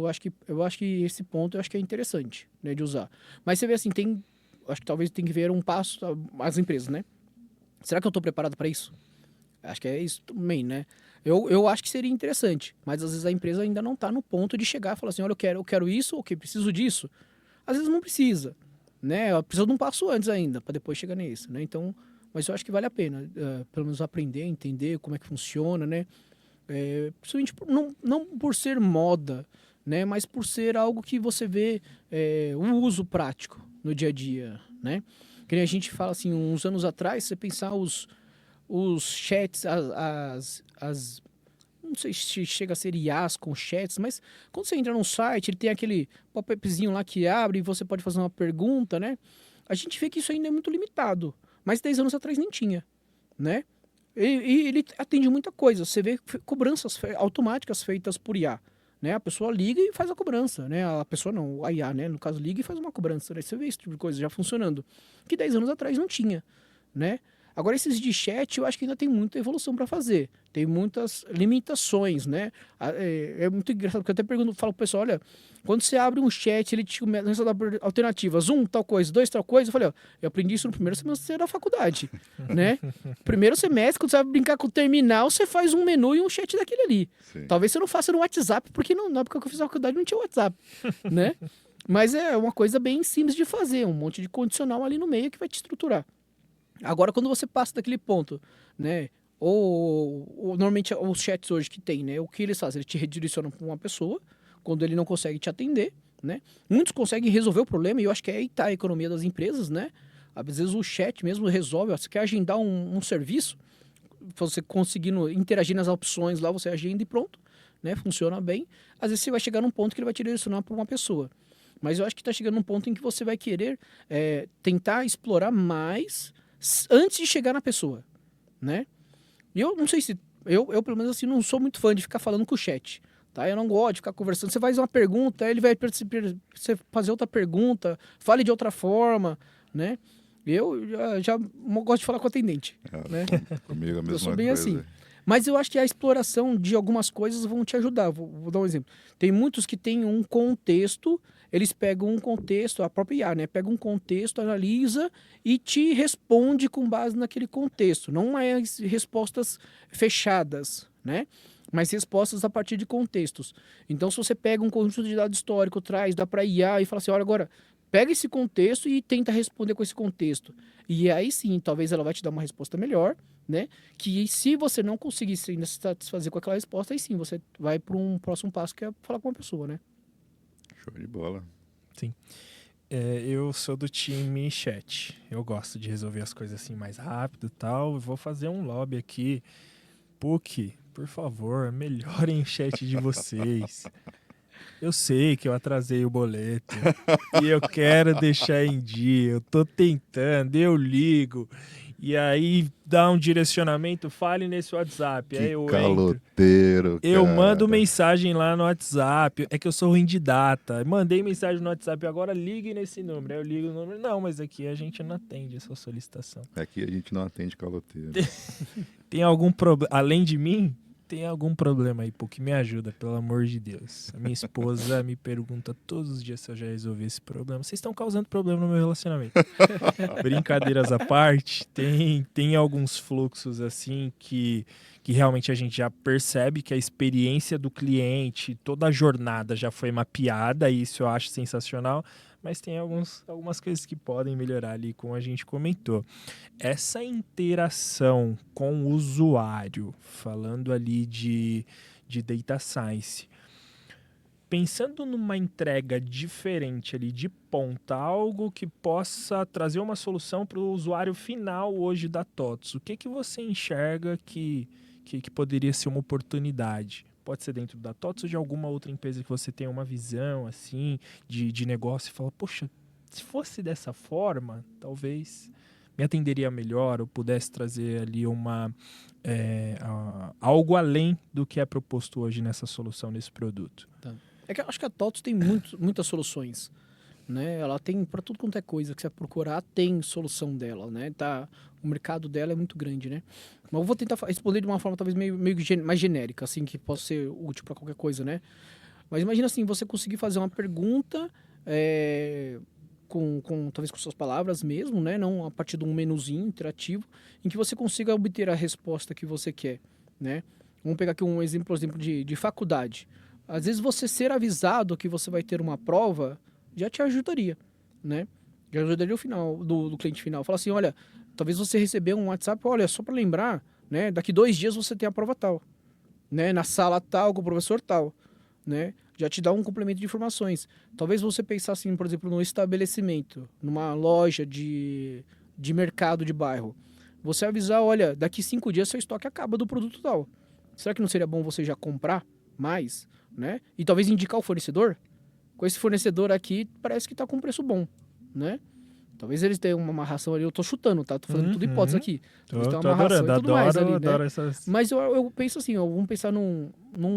eu acho que esse ponto eu acho que é interessante, né, de usar. Mas você vê assim, acho que talvez tem que ver um passo as empresas, né? Será que eu estou preparado para isso? Acho que é isso também, né? Eu acho que seria interessante, mas às vezes a empresa ainda não está no ponto de chegar e falar assim, olha, eu quero isso, ok, preciso disso. Às vezes não precisa, né? Precisa de um passo antes ainda, para depois chegar nisso, né? Então, mas eu acho que vale a pena, pelo menos aprender, entender como é que funciona, né? Principalmente não por ser moda, né? Mas por ser algo que você vê um uso prático no dia a dia, né? Que nem a gente fala assim, uns anos atrás, você pensar os chats, não sei se chega a ser IAs com chats, mas quando você entra num site, ele tem aquele pop-upzinho lá que abre e você pode fazer uma pergunta, né? A gente vê que isso ainda é muito limitado, mas 10 anos atrás nem tinha, né? E ele atende muita coisa, você vê cobranças automáticas feitas por IA, né? A pessoa liga e faz a cobrança, né? A pessoa não, a IA, né? No caso, liga e faz uma cobrança, né? Você vê esse tipo de coisa já funcionando, que 10 anos atrás não tinha, né? Agora, esses de chat, eu acho que ainda tem muita evolução para fazer. Tem muitas limitações, né? É muito engraçado, porque eu até falo pro pessoal, olha, quando você abre um chat, ele te começa a dar alternativas. 1, tal coisa, 2, tal coisa. Eu falei, ó, eu aprendi isso no primeiro semestre da faculdade, né? Primeiro semestre, quando você vai brincar com o terminal, você faz um menu e um chat daquele ali. Sim. Talvez você não faça no WhatsApp, porque na época que eu fiz a faculdade não tinha WhatsApp, né? Mas é uma coisa bem simples de fazer, um monte de condicional ali no meio que vai te estruturar. Agora, quando você passa daquele ponto, né? Ou normalmente os chats hoje que tem, né? O que eles fazem? Eles te redirecionam para uma pessoa quando ele não consegue te atender, né? Muitos conseguem resolver o problema e eu acho que é aí tá a economia das empresas, né? Às vezes o chat mesmo resolve. Ó, você quer agendar um serviço, você conseguindo interagir nas opções lá, você agenda e pronto, né? Funciona bem. Às vezes você vai chegar num ponto que ele vai te direcionar para uma pessoa. Mas eu acho que está chegando num ponto em que você vai querer tentar explorar mais antes de chegar na pessoa, né? E eu não sei se... Eu, pelo menos, assim, não sou muito fã de ficar falando com o chat, tá? Eu não gosto de ficar conversando. Você faz uma pergunta, aí ele vai você fazer outra pergunta, fale de outra forma, né? Eu já gosto de falar com o atendente, né? Comigo a mesma Eu sou bem coisa. assim. Mas eu acho que a exploração de algumas coisas vão te ajudar. Vou dar um exemplo. Tem muitos que têm um contexto, eles pegam um contexto, a própria IA, né? Pega um contexto, analisa e te responde com base naquele contexto. Não é respostas fechadas, né? Mas respostas a partir de contextos. Então, se você pega um conjunto de dados histórico, traz, dá para IA e fala assim, olha, agora, pega esse contexto e tenta responder com esse contexto. E aí sim, talvez ela vai te dar uma resposta melhor, né? Que se você não conseguir se satisfazer com aquela resposta, aí sim, você vai para um próximo passo, que é falar com uma pessoa, né? Show de bola. Eu sou do time chat. Eu gosto de resolver as coisas assim mais rápido e tal. Eu vou fazer um lobby aqui. PUC, por favor, melhorem o chat de vocês. Eu sei que eu atrasei o boleto e eu quero deixar em dia. Eu tô tentando, eu ligo. E aí dá um direcionamento, fale nesse WhatsApp. Aí Que eu entro. caloteiro, Eu cara. mando mensagem lá no WhatsApp. É que eu sou ruim de data. Mandei mensagem no WhatsApp, agora ligue nesse número. Aí eu ligo o número. Não, mas aqui a gente não atende essa solicitação. Aqui a gente não atende caloteiro. Tem algum problema? Além de mim, tem algum problema aí, pô, que me ajuda, pelo amor de Deus. A minha esposa me pergunta todos os dias se eu já resolvi esse problema. Vocês estão causando problema no meu relacionamento. Brincadeiras à parte, tem alguns fluxos assim que realmente a gente já percebe que a experiência do cliente, toda a jornada já foi mapeada, e isso eu acho sensacional, mas tem algumas coisas que podem melhorar ali, como a gente comentou. Essa interação com o usuário, falando ali de data science, pensando numa entrega diferente ali de ponta, algo que possa trazer uma solução para o usuário final hoje da TOTVS, o que você enxerga que poderia ser uma oportunidade? Pode ser dentro da TOTVS ou de alguma outra empresa que você tenha uma visão assim de negócio e fala, poxa, se fosse dessa forma, talvez me atenderia melhor ou pudesse trazer ali algo além do que é proposto hoje nessa solução, nesse produto. Tá. É que eu acho que a TOTVS tem muitas soluções, né? Ela tem para tudo quanto é coisa que você procurar, tem solução dela, né? O mercado dela é muito grande, né? Mas eu vou tentar responder de uma forma talvez meio mais genérica, assim, que possa ser útil para qualquer coisa, né? Mas imagina assim, você conseguir fazer uma pergunta talvez com suas palavras mesmo, né? Não a partir de um menuzinho interativo, em que você consiga obter a resposta que você quer, né? Vamos pegar aqui um exemplo de faculdade. Às vezes você ser avisado que você vai ter uma prova já te ajudaria, né? Já ajudaria o final do cliente final. Fala assim, olha, talvez você recebeu um WhatsApp, olha, só para lembrar, né? Daqui 2 dias você tem a prova tal, né? Na sala tal, com o professor tal, né? Já te dá um complemento de informações. Talvez você pensar assim, por exemplo, num estabelecimento, numa loja de mercado de bairro. Você avisar, olha, daqui 5 dias seu estoque acaba do produto tal. Será que não seria bom você já comprar mais, né? E talvez indicar o fornecedor? Com esse fornecedor aqui, parece que tá com um preço bom, né? Talvez eles tenham uma amarração ali, eu tô chutando, tá? Tô falando tudo hipótese aqui. Talvez tenha uma amarração e tudo mais ali, né? Essas... Mas eu penso assim, vamos pensar num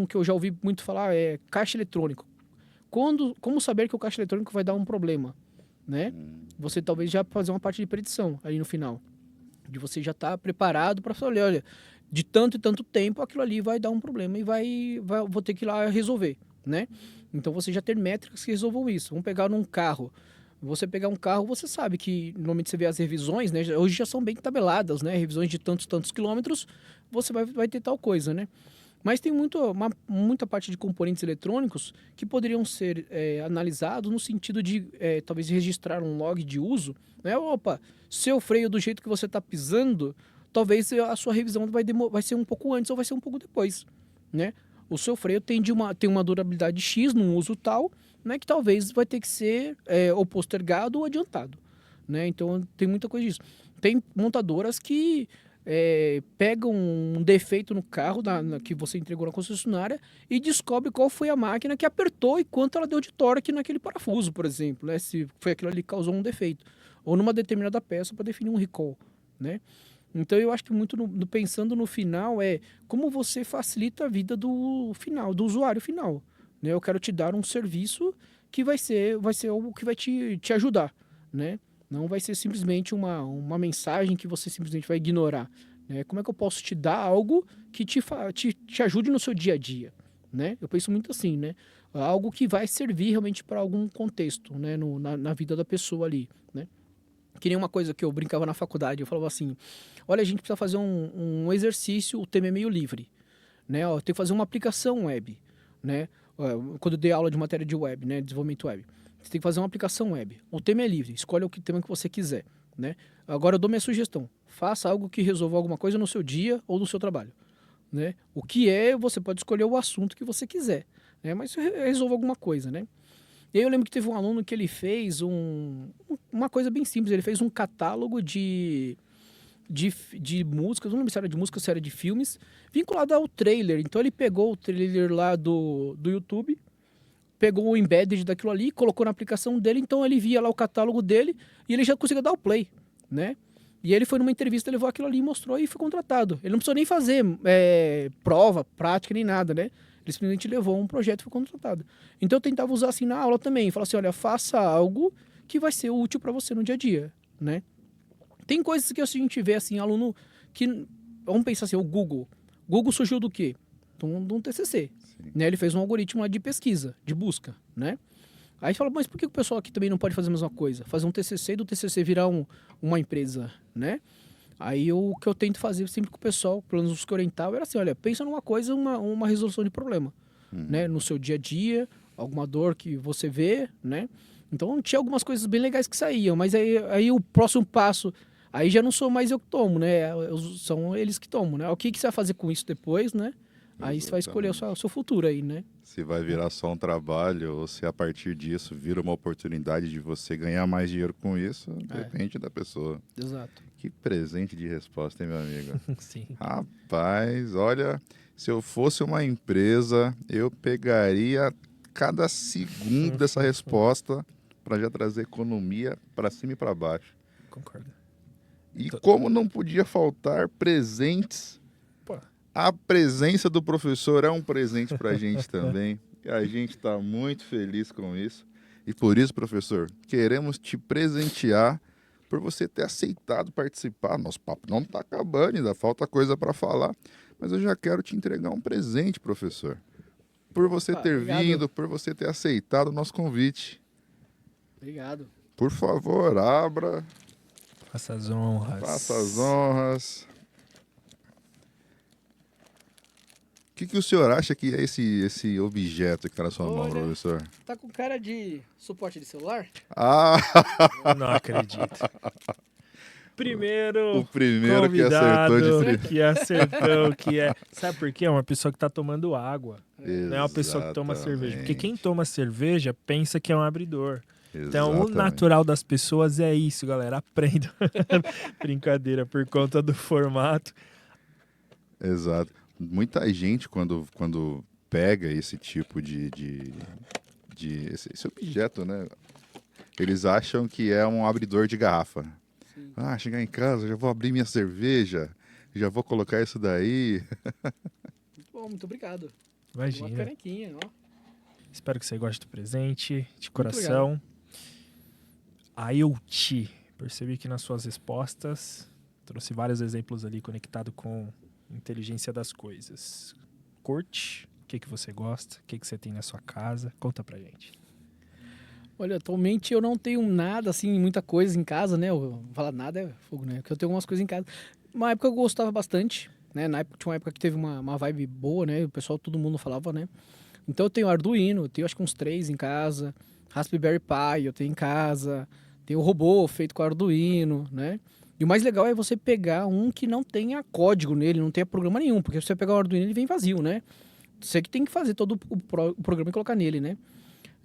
que eu já ouvi muito falar, caixa eletrônico. Como saber que o caixa eletrônico vai dar um problema, né? Você talvez já fazer uma parte de predição ali no final. De você já estar preparado para falar, olha, de tanto e tanto tempo aquilo ali vai dar um problema e vou ter que ir lá resolver, né? Então você já ter métricas que resolvam isso. Vamos pegar num carro. Você pegar um carro, você sabe que normalmente você vê as revisões, né? Hoje já são bem tabeladas, né? Revisões de tantos quilômetros, você vai ter tal coisa, né? Mas tem muita parte de componentes eletrônicos que poderiam ser analisados no sentido de talvez registrar um log de uso. Né? Opa, seu freio do jeito que você está pisando, talvez a sua revisão vai ser um pouco antes ou vai ser um pouco depois. Né? O seu freio tem uma durabilidade X num uso tal, né, que talvez vai ter que ser ou postergado ou adiantado. Né? Então tem muita coisa disso. Tem montadoras que pegam um defeito no carro que você entregou na concessionária e descobre qual foi a máquina que apertou e quanto ela deu de torque naquele parafuso, por exemplo, né? Se foi aquilo ali que causou um defeito. Ou numa determinada peça para definir um recall. Né? Então eu acho que muito pensando no final como você facilita a vida do usuário final. Né? Eu quero te dar um serviço que vai ser algo que vai te ajudar. Né? Não vai ser simplesmente uma mensagem que você simplesmente vai ignorar. Né? Como é que eu posso te dar algo que te ajude no seu dia a dia? Né? Eu penso muito assim, né? Algo que vai servir realmente para algum contexto, né? na vida da pessoa ali. Né? Que nem uma coisa que eu brincava na faculdade, eu falava assim, olha, a gente precisa fazer um exercício, o tema é meio livre. Né? Tem que fazer uma aplicação web. Né? Quando eu dei aula de matéria de web, né? Desenvolvimento web. Você tem que fazer uma aplicação web. O tema é livre, escolhe o tema que você quiser. Né? Agora eu dou minha sugestão. Faça algo que resolva alguma coisa no seu dia ou no seu trabalho. Né? O que você pode escolher o assunto que você quiser. Né? Mas resolva alguma coisa. Né? E aí eu lembro que teve um aluno que ele fez uma coisa bem simples. Ele fez um catálogo de músicas, não lembro se era de música ou se era de filmes, vinculado ao trailer. Então ele pegou o trailer lá do YouTube, pegou o embedded daquilo ali, colocou na aplicação dele, então ele via lá o catálogo dele e ele já conseguia dar o play, né? E ele foi numa entrevista, levou aquilo ali, mostrou e foi contratado. Ele não precisou nem fazer prova, prática, nem nada, né? Ele simplesmente levou um projeto e foi contratado. Então eu tentava usar assim na aula também, falar assim, olha, faça algo que vai ser útil para você no dia a dia, né? Tem coisas que a gente vê assim, aluno que, vamos pensar assim, o Google. Google surgiu do quê? De um TCC. Né? Ele fez um algoritmo lá de pesquisa, de busca, né? Aí você fala, mas por que o pessoal aqui também não pode fazer a mesma coisa? Fazer um TCC e do TCC virar uma empresa, né? Aí o que eu tento fazer sempre com o pessoal, pelo menos os que orientavam, era assim, olha, pensa numa coisa, uma resolução de problema, né? No seu dia a dia, alguma dor que você vê, né? Então tinha algumas coisas bem legais que saíam, mas aí o próximo passo, aí já não sou mais eu que tomo, né? São eles que tomam, né? O que você vai fazer com isso depois, né? Aí você vai escolher o seu futuro aí, né? Se vai virar só um trabalho ou se a partir disso vira uma oportunidade de você ganhar mais dinheiro com isso, depende da pessoa. Exato. Que presente de resposta, hein, meu amigo? Sim. Rapaz, olha, se eu fosse uma empresa, eu pegaria cada segundo dessa resposta para já trazer economia para cima e para baixo. Concordo. E como não podia faltar presentes, Pô. a presença do professor é um presente para a gente também. E a gente está muito feliz com isso. E por isso, professor, queremos te presentear por você ter aceitado participar. Nosso papo não está acabando, ainda falta coisa para falar. Mas eu já quero te entregar um presente, professor. Por você ter vindo, por você ter aceitado o nosso convite. Obrigado. Por favor, abra. Faça as honras. Faça as honras. O que o senhor acha que é esse objeto que está na sua mão, professor? Tá com cara de suporte de celular? Ah! Não acredito. Primeiro O primeiro convidado que acertou que é... Sabe por quê? É uma pessoa que tá tomando água. Não é uma pessoa que toma cerveja. Porque quem toma cerveja pensa que é um abridor. Então, o natural das pessoas é isso, galera. Aprendam. Brincadeira, por conta do formato. Exato. Muita gente, quando pega esse tipo esse objeto, né? Eles acham que é um abridor de garrafa. Sim. Ah, chegar em casa, já vou abrir minha cerveja, já vou colocar isso daí. Muito bom, muito obrigado. Imagina. Uma canequinha, ó. Espero que você goste do presente, de coração. A IoT. Percebi que nas suas respostas trouxe vários exemplos ali conectado com inteligência das coisas. Curte? O que você gosta? O que você tem na sua casa? Conta pra gente. Olha, atualmente eu não tenho nada, assim, muita coisa em casa, né? Eu falar nada é fogo, né? Porque eu tenho algumas coisas em casa. Uma época eu gostava bastante, né? Tinha uma época que teve uma vibe boa, né? O pessoal, todo mundo falava, né? Então eu tenho Arduino, eu tenho acho que uns 3 em casa, Raspberry Pi eu tenho em casa, tenho o robô feito com Arduino, né? E o mais legal é você pegar um que não tenha código nele, não tenha programa nenhum, porque se você pegar o Arduino ele vem vazio, né? Você que tem que fazer todo o programa e colocar nele, né?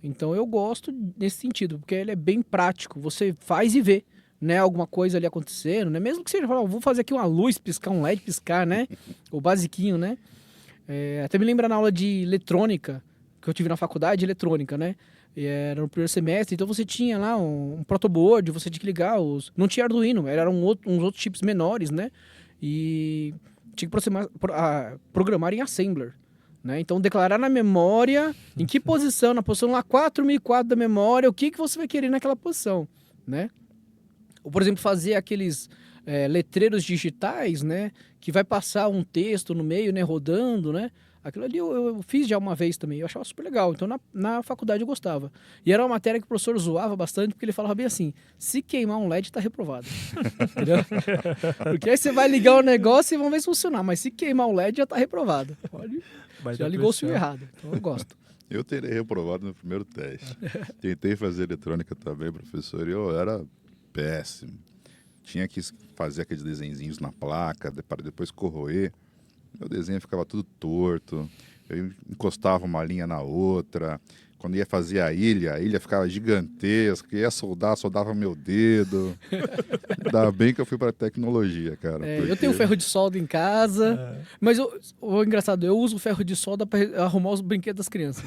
Então eu gosto nesse sentido, porque ele é bem prático, você faz e vê, né? Alguma coisa ali acontecendo, né? Mesmo que seja, vou fazer aqui uma luz piscar, um LED piscar, né? O basiquinho, né? Até me lembra na aula de eletrônica, que eu tive na faculdade de eletrônica, né? Era no primeiro semestre, então você tinha lá um protoboard, você tinha que ligar os... Não tinha Arduino, eram uns outros chips menores, né? E tinha que programar em Assembler, né? Então declarar na memória, em que posição, na posição lá 4004 da memória, o que você vai querer naquela posição, né? Ou, por exemplo, fazer aqueles letreiros digitais, né? Que vai passar um texto no meio, né? Rodando, né? Aquilo ali eu fiz já uma vez também, eu achava super legal. Então, na faculdade eu gostava. E era uma matéria que o professor zoava bastante, porque ele falava bem assim, se queimar um LED, tá reprovado. Entendeu? Porque aí você vai ligar o negócio e vamos ver se funcionar. Mas se queimar o LED, já tá reprovado. Já ligou o fio errado. Então eu gosto. Eu terei reprovado no primeiro teste. Tentei fazer eletrônica também, professor, e eu era péssimo. Tinha que fazer aqueles desenhinhos na placa, para depois corroer. Meu desenho ficava tudo torto. Eu encostava uma linha na outra. Quando ia fazer a ilha ficava gigantesca. Ia soldava meu dedo. Ainda bem que eu fui para tecnologia, cara. Eu tenho ferro de solda em casa. Mas o engraçado, eu uso ferro de solda para arrumar os brinquedos das crianças.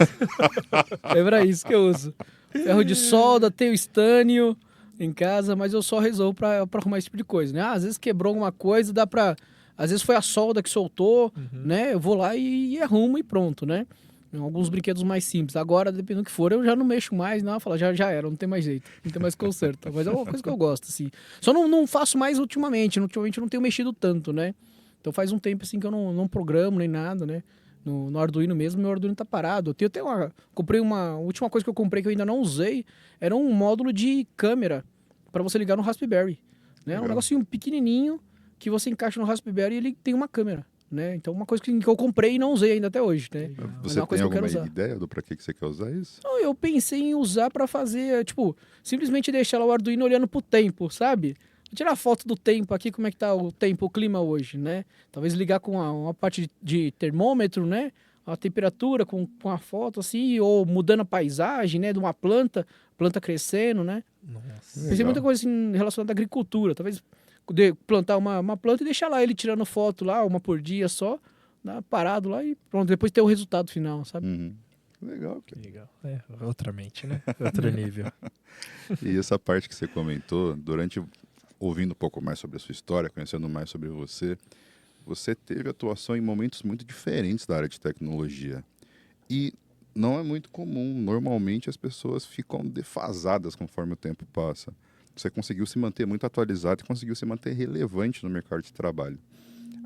É pra isso que eu uso. Ferro de solda, tenho estânio em casa, mas eu só resolvo para arrumar esse tipo de coisa, né? Às vezes quebrou alguma coisa, dá pra... Às vezes foi a solda que soltou, né? Eu vou lá e arrumo e pronto, né? Alguns brinquedos mais simples. Agora, dependendo do que for, eu já não mexo mais, não. Falo, já era, não tem mais jeito. Não tem mais conserto. Mas é uma coisa que eu gosto, assim. Só não faço mais ultimamente. Ultimamente eu não tenho mexido tanto, né? Então faz um tempo, assim, que eu não programo nem nada, né? No Arduino mesmo, meu Arduino tá parado. Eu tenho até comprei a última coisa que eu comprei que eu ainda não usei, era um módulo de câmera para você ligar no Raspberry, né? Um negocinho pequenininho que você encaixa no Raspberry e ele tem uma câmera, né? Então uma coisa que eu comprei e não usei ainda até hoje, né? Você tem alguma ideia do para que você quer usar isso? Não, eu pensei em usar para fazer, tipo, simplesmente deixar lá o Arduino olhando pro tempo, sabe? Vou tirar foto do tempo aqui, como é que tá o tempo, o clima hoje, né? Talvez ligar com uma parte de termômetro, né? A temperatura com a foto, assim, ou mudando a paisagem, né? De uma planta crescendo, né? Nossa. Pensei muita coisa assim relacionada à agricultura. Talvez plantar uma planta e deixar lá ele tirando foto lá, uma por dia só, parado lá e pronto. Depois ter o resultado final, sabe? Uhum. Legal, cara. Legal. Outra mente, né? Outro nível. E essa parte que você comentou, ouvindo um pouco mais sobre a sua história, conhecendo mais sobre você teve atuação em momentos muito diferentes da área de tecnologia. E não é muito comum. Normalmente as pessoas ficam defasadas conforme o tempo passa. Você conseguiu se manter muito atualizado e conseguiu se manter relevante no mercado de trabalho.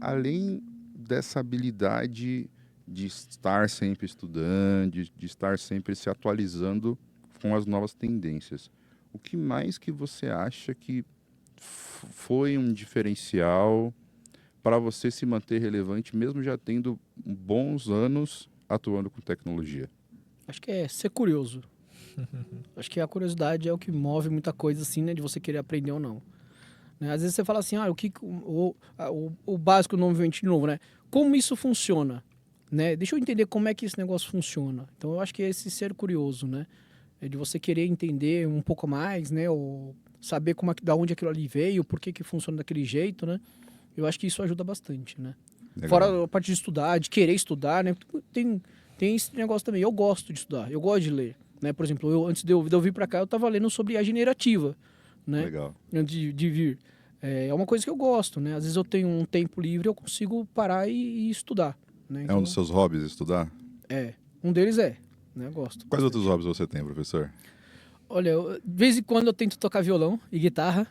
Além dessa habilidade de estar sempre estudando, de estar sempre se atualizando com as novas tendências. O que mais que você acha que foi um diferencial para você se manter relevante, mesmo já tendo bons anos atuando com tecnologia? Acho que é ser curioso. Acho que a curiosidade é o que move muita coisa, assim, né? De você querer aprender ou não. Né? Às vezes você fala assim, o básico novamente de novo, né? Como isso funciona? Né? Deixa eu entender como é que esse negócio funciona. Então eu acho que é esse ser curioso, né? É de você querer entender um pouco mais, né? Ou saber da onde aquilo ali veio, por que funciona daquele jeito, né? Eu acho que isso ajuda bastante, né? Legal. Fora a parte de estudar, de querer estudar, né? Tem esse negócio também. Eu gosto de estudar, eu gosto de ler. Né? Por exemplo, antes de eu vir para cá, eu estava lendo sobre a generativa, né? Legal. Antes de vir. É uma coisa que eu gosto, né? Às vezes eu tenho um tempo livre, eu consigo parar e estudar. Né? Então, é um dos seus hobbies estudar? Um deles né? Eu gosto. Quais outros hobbies você tem, professor? Olha, de vez em quando eu tento tocar violão e guitarra,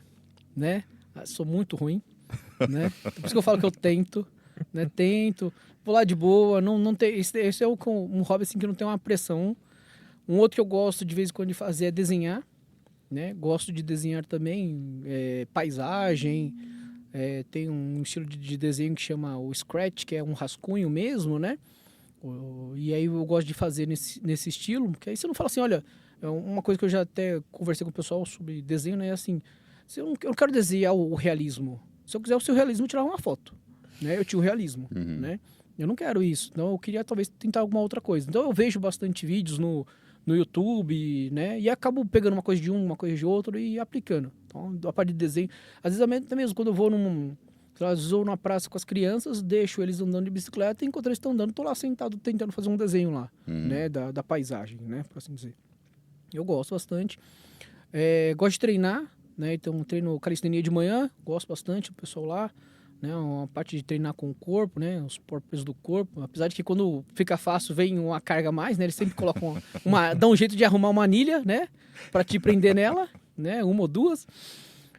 né? Sou muito ruim, né? Por isso que eu falo que eu tento, né? Tento, vou lá de boa, não tem, esse é um hobby assim que não tem uma pressão. Um outro que eu gosto de vez em quando de fazer é desenhar, né? Gosto de desenhar também paisagem, Tem um estilo de desenho que chama o Scratch, que é um rascunho mesmo, né? E aí eu gosto de fazer nesse estilo, porque aí você não fala assim, olha, é uma coisa que eu já até conversei com o pessoal sobre desenho, né? Assim, eu não quero desenhar o realismo. Se eu quiser o seu realismo, tirar uma foto, né? Eu tiro o realismo, né? Eu não quero isso. Então eu queria talvez tentar alguma outra coisa. Então eu vejo bastante vídeos no YouTube, né? E acabo pegando uma coisa de um, uma coisa de outro e aplicando. Então, a parte de desenho. Às vezes até mesmo quando eu vou sei lá, às vezes eu vou numa praça com as crianças, deixo eles andando de bicicleta e enquanto eles estão andando, tô lá sentado tentando fazer um desenho lá, né? Da paisagem, né? Por assim dizer. Eu gosto bastante. Gosto de treinar, né? Então treino calistenia de manhã, gosto bastante do pessoal lá. Né, uma parte de treinar com o corpo, né, os pesos do corpo, apesar de que quando fica fácil vem uma carga a mais, né, eles sempre colocam dá um jeito de arrumar uma anilha, né, para te prender nela, né, uma ou duas,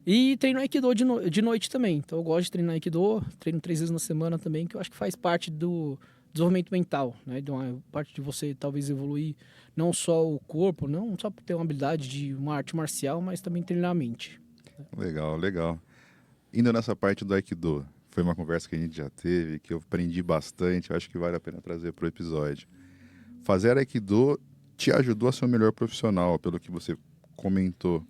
e treino Aikido de noite também, então eu gosto de treinar Aikido, treino 3 vezes na semana também, que eu acho que faz parte do desenvolvimento mental, né, de uma parte de você talvez evoluir não só o corpo, não só ter uma habilidade de uma arte marcial, mas também treinar a mente. Legal, legal. Indo nessa parte do Aikido, foi uma conversa que a gente já teve, que eu aprendi bastante, eu acho que vale a pena trazer para o episódio. Fazer Aikido te ajudou a ser o melhor profissional, pelo que você comentou.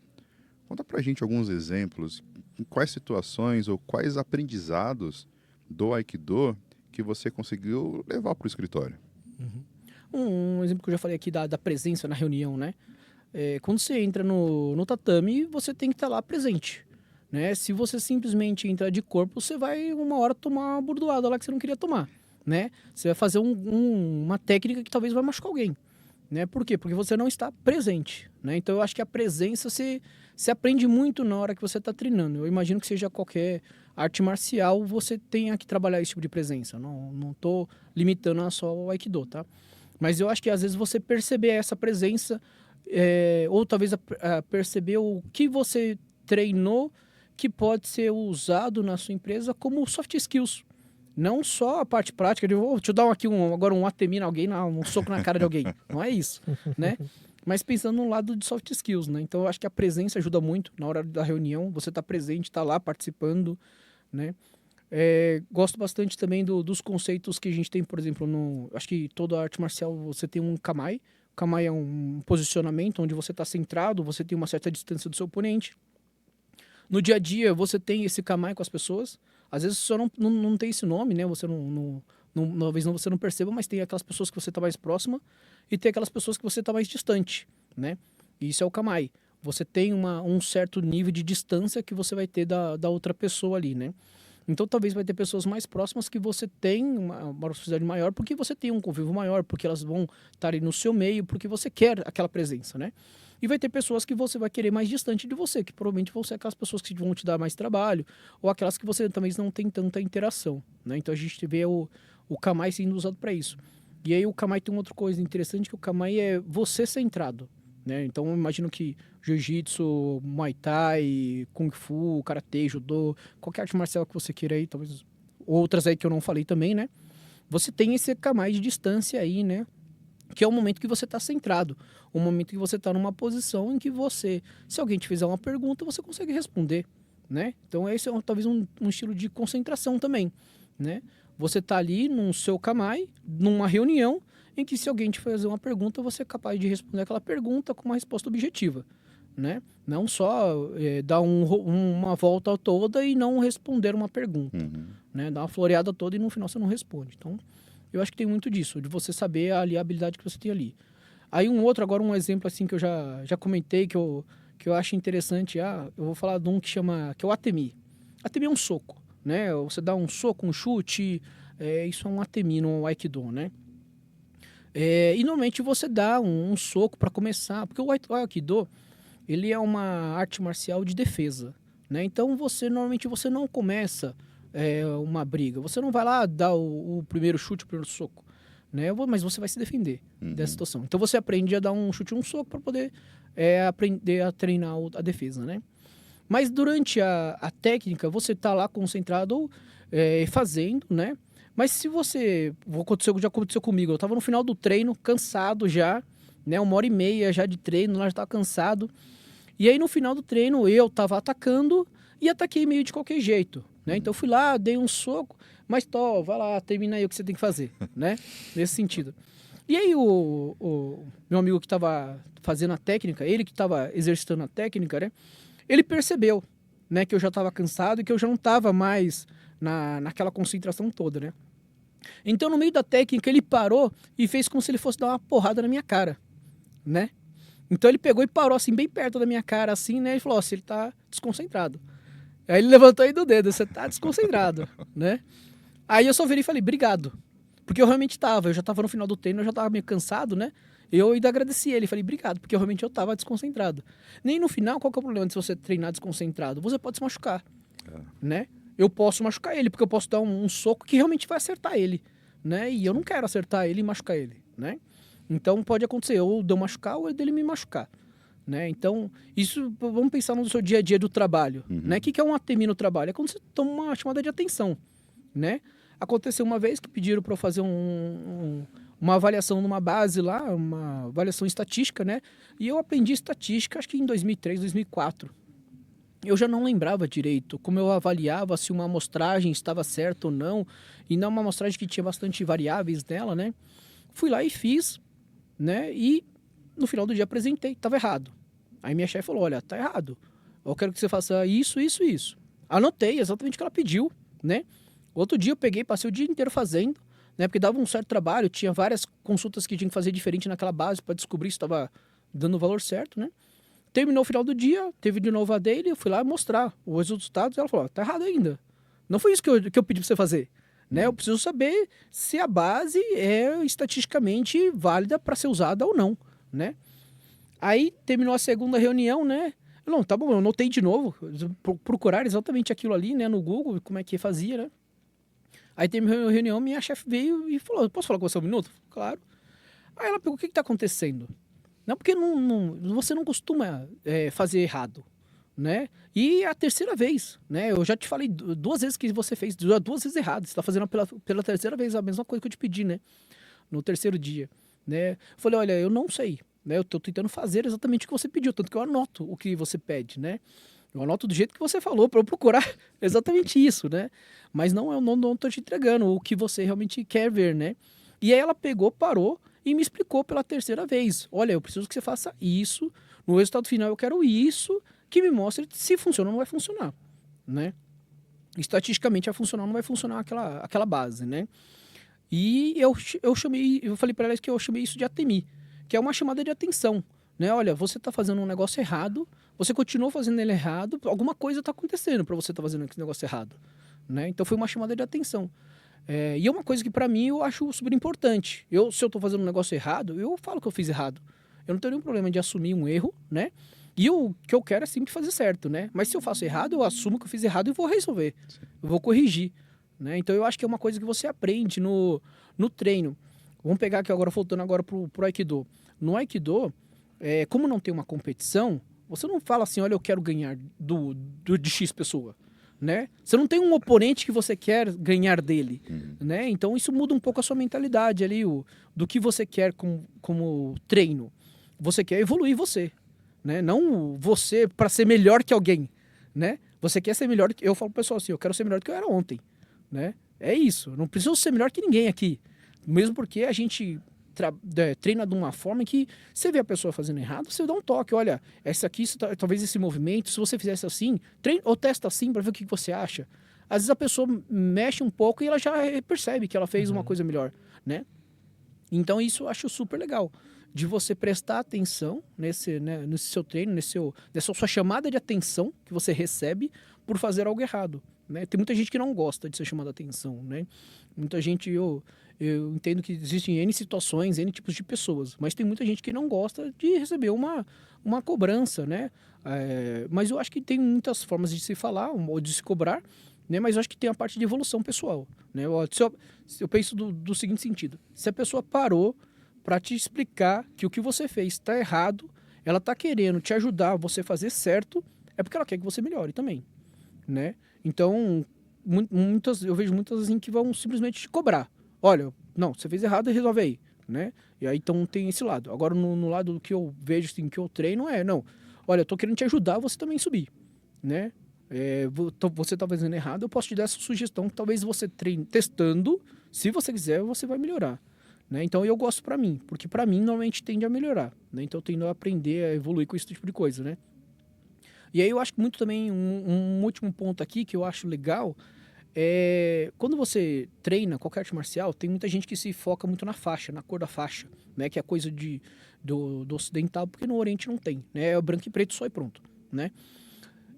Conta pra gente alguns exemplos, em quais situações ou quais aprendizados do Aikido que você conseguiu levar para o escritório. Um exemplo que eu já falei aqui da presença na reunião, né? Quando você entra no tatame, você tem que estar lá presente. Né? Se você simplesmente entrar de corpo, você vai uma hora tomar uma burdoada lá que você não queria tomar, né? Você vai fazer uma técnica que talvez vai machucar alguém, né? Por quê? Porque você não está presente, né? Então eu acho que a presença se aprende muito na hora que você está treinando. Eu imagino que seja qualquer arte marcial, você tenha que trabalhar esse tipo de presença. Não estou limitando a só o Aikido, tá? Mas eu acho que às vezes você perceber essa presença, ou talvez perceber o que você treinou que pode ser usado na sua empresa como soft skills. Não só a parte prática de, deixa eu dar agora um ATM em alguém, um soco na cara de alguém. Não é isso, né? Mas pensando no lado de soft skills, né? Então eu acho que a presença ajuda muito na hora da reunião. Você tá presente, tá lá participando, né? Gosto bastante também dos conceitos que a gente tem, por exemplo, acho que toda arte marcial você tem um kamae. O kamae é um posicionamento onde você está centrado, você tem uma certa distância do seu oponente. No dia a dia, você tem esse kamae com as pessoas. Às vezes, você não tem esse nome, né? Você talvez você não perceba, mas tem aquelas pessoas que você está mais próxima e tem aquelas pessoas que você está mais distante, né? E isso é o kamae. Você tem um certo nível de distância que você vai ter da outra pessoa ali, né? Então, talvez vai ter pessoas mais próximas que você tem uma proximidade maior porque você tem um convívio maior, porque elas vão estar ali no seu meio, porque você quer aquela presença, né? E vai ter pessoas que você vai querer mais distante de você, que provavelmente vão ser aquelas pessoas que vão te dar mais trabalho, ou aquelas que você também não tem tanta interação, né? Então a gente vê o kamae sendo usado para isso. E aí o kamae tem uma outra coisa interessante, que o kamae é você centrado, né? Então eu imagino que jiu-jitsu, muay thai, kung fu, karatê, judô, qualquer arte marcial que você queira aí, talvez outras aí que eu não falei também, né? Você tem esse kamae de distância aí, né? Que é o momento que você está centrado, o momento que você está numa posição em que você, se alguém te fizer uma pergunta, você consegue responder, né? Então esse é talvez um estilo de concentração também, né? Você está ali no seu kamae, numa reunião, em que se alguém te fazer uma pergunta, você é capaz de responder aquela pergunta com uma resposta objetiva, né? Não só dar uma volta toda e não responder uma pergunta, né? Dar uma floreada toda e no final você não responde. Então, eu acho que tem muito disso, de você saber ali a habilidade que você tem ali. Aí agora um exemplo assim que eu já comentei, que eu acho interessante, eu vou falar de um que é o Atemi. Atemi é um soco, né? Você dá um soco, um chute, isso é um Atemi no Aikido, né? E normalmente você dá um soco para começar, porque o Aikido, ele é uma arte marcial de defesa, né? Então normalmente você não começa uma briga, você não vai lá dar o primeiro chute, o primeiro soco, né? Mas você vai se defender dessa situação. Então você aprende a dar um chute e um soco para poder aprender a treinar a defesa, né? Mas durante a técnica, você tá lá concentrado fazendo, né? Mas se você... Já aconteceu comigo. Eu tava no final do treino, cansado já, né? 1h30 já de treino, lá já tava cansado. E aí no final do treino, eu tava atacando e ataquei meio de qualquer jeito, né? Então eu fui lá, dei um soco, mas vai lá, termina aí o que você tem que fazer, né? Nesse sentido. E aí o meu amigo que estava fazendo a técnica, ele que estava exercitando a técnica, né? Ele percebeu, né, que eu já estava cansado e que eu já não estava mais naquela concentração toda, né? Então, no meio da técnica, ele parou e fez como se ele fosse dar uma porrada na minha cara, né? Então, ele pegou e parou, assim, bem perto da minha cara, assim, né? E falou, ele tá desconcentrado. Aí ele levantou aí do dedo, você tá desconcentrado, né? Aí eu só virei e falei, obrigado. Porque eu realmente eu já tava no final do treino, eu já tava meio cansado, né? Eu ainda agradeci ele, falei, obrigado, porque realmente eu tava desconcentrado. Nem no final, qual que é o problema de você treinar desconcentrado? Você pode se machucar, né? Eu posso machucar ele, porque eu posso dar um soco que realmente vai acertar ele, né? E eu não quero acertar ele e machucar ele, né? Então pode acontecer, ou de eu machucar ou dele me machucar, né? Então, isso, vamos pensar no seu dia a dia do trabalho, né? O que é um ATM no trabalho? É quando você toma uma chamada de atenção, né? Aconteceu uma vez que pediram para eu fazer uma avaliação numa base lá, uma avaliação estatística, né? E eu aprendi estatística, acho que em 2003, 2004. Eu já não lembrava direito como eu avaliava se uma amostragem estava certa ou não, e não uma amostragem que tinha bastante variáveis nela, né? Fui lá e fiz, né? E no final do dia apresentei, estava errado. Aí minha chefe falou, olha, tá errado. Eu quero que você faça isso, isso, isso. Anotei exatamente o que ela pediu, né? Outro dia eu peguei, passei o dia inteiro fazendo, né? Porque dava um certo trabalho, tinha várias consultas que tinha que fazer diferente naquela base para descobrir se estava dando o valor certo, né? Terminou o final do dia, teve de novo a dele, eu fui lá mostrar os resultados, ela falou, tá errado ainda. Não foi isso que eu pedi pra você fazer, né? Eu preciso saber se a base é estatisticamente válida para ser usada ou não, né? Aí terminou a segunda reunião, né? Não, tá bom, eu anotei de novo, procurar exatamente aquilo ali, né, no Google, como é que fazia, né? Aí terminou a reunião, minha chefe veio e falou, posso falar com você um minuto? Claro. Aí ela pegou, o que tá acontecendo? Não, porque você não costuma fazer errado, né? E a terceira vez, né? Eu já te falei 2 vezes que você fez, 2 vezes errado. Você está fazendo pela terceira vez a mesma coisa que eu te pedi, né? No terceiro dia, né? Eu falei, olha, eu não sei, né? Eu tô tentando fazer exatamente o que você pediu, tanto que eu anoto o que você pede, né? Eu anoto do jeito que você falou para eu procurar exatamente isso, né? Mas eu não tô te entregando o que você realmente quer ver, né? E aí ela pegou, parou e me explicou pela terceira vez. Olha, eu preciso que você faça isso. No resultado final eu quero isso, que me mostre se funciona ou não vai funcionar, né? Estatisticamente vai funcionar ou não vai funcionar aquela base, né? E eu falei para ela que eu chamei isso de ATMI, que é uma chamada de atenção, né? Olha, você está fazendo um negócio errado, você continuou fazendo ele errado, alguma coisa está acontecendo para você estar fazendo esse negócio errado, né? Então foi uma chamada de atenção. E é uma coisa que para mim eu acho super importante. Se eu tô fazendo um negócio errado, eu falo que eu fiz errado. Eu não tenho nenhum problema de assumir um erro, né? E o que eu quero é sempre fazer certo, né? Mas se eu faço errado, eu assumo que eu fiz errado e vou resolver. Sim. Eu vou corrigir, né? Então eu acho que é uma coisa que você aprende no treino. Vamos pegar aqui agora, voltando agora pro Aikido. No Aikido, como não tem uma competição, você não fala assim, olha, eu quero ganhar de X pessoa. Né? Você não tem um oponente que você quer ganhar dele, né? Então isso muda um pouco a sua mentalidade ali, do que você quer como treino. Você quer evoluir você, né? Não você para ser melhor que alguém, né? Você quer ser melhor. Eu falo pro pessoal assim, eu quero ser melhor do que eu era ontem, né? É isso. Eu não preciso ser melhor que ninguém aqui, mesmo porque a gente treina de uma forma que você vê a pessoa fazendo errado, você dá um toque, olha, essa aqui, talvez esse movimento, se você fizesse assim, treina ou testa assim para ver o que você acha. Às vezes a pessoa mexe um pouco e ela já percebe que ela fez uma coisa melhor, né? Então isso eu acho super legal, de você prestar atenção nesse seu treino, nessa sua chamada de atenção que você recebe por fazer algo errado, né? Tem muita gente que não gosta de ser chamada atenção, né? Muita gente, eu entendo que existem N situações, N tipos de pessoas, mas tem muita gente que não gosta de receber uma cobrança, né? Mas eu acho que tem muitas formas de se falar ou de se cobrar, né? Mas eu acho que tem a parte de evolução pessoal, né? Eu penso do seguinte sentido: se a pessoa parou para te explicar que o que você fez está errado, ela está querendo te ajudar a você fazer certo, é porque ela quer que você melhore também, né? Então, eu vejo muitas assim que vão simplesmente te cobrar. Olha, não, você fez errado e resolve aí, né? E aí então tem esse lado. Agora no lado que eu vejo, assim, que eu treino não. Olha, eu tô querendo te ajudar a você também subir, né? você tá fazendo errado, eu posso te dar essa sugestão que talvez você treine testando, se você quiser, você vai melhorar. Né? Então eu gosto para mim, porque para mim normalmente tende a melhorar. Né? Então eu tendo a aprender a evoluir com esse tipo de coisa. Né? E aí eu acho que muito também, um último ponto aqui que eu acho legal, quando você treina qualquer arte marcial, tem muita gente que se foca muito na faixa, na cor da faixa, né? Que é coisa do ocidental, porque no Oriente não tem, né? É o branco e preto só e pronto, né?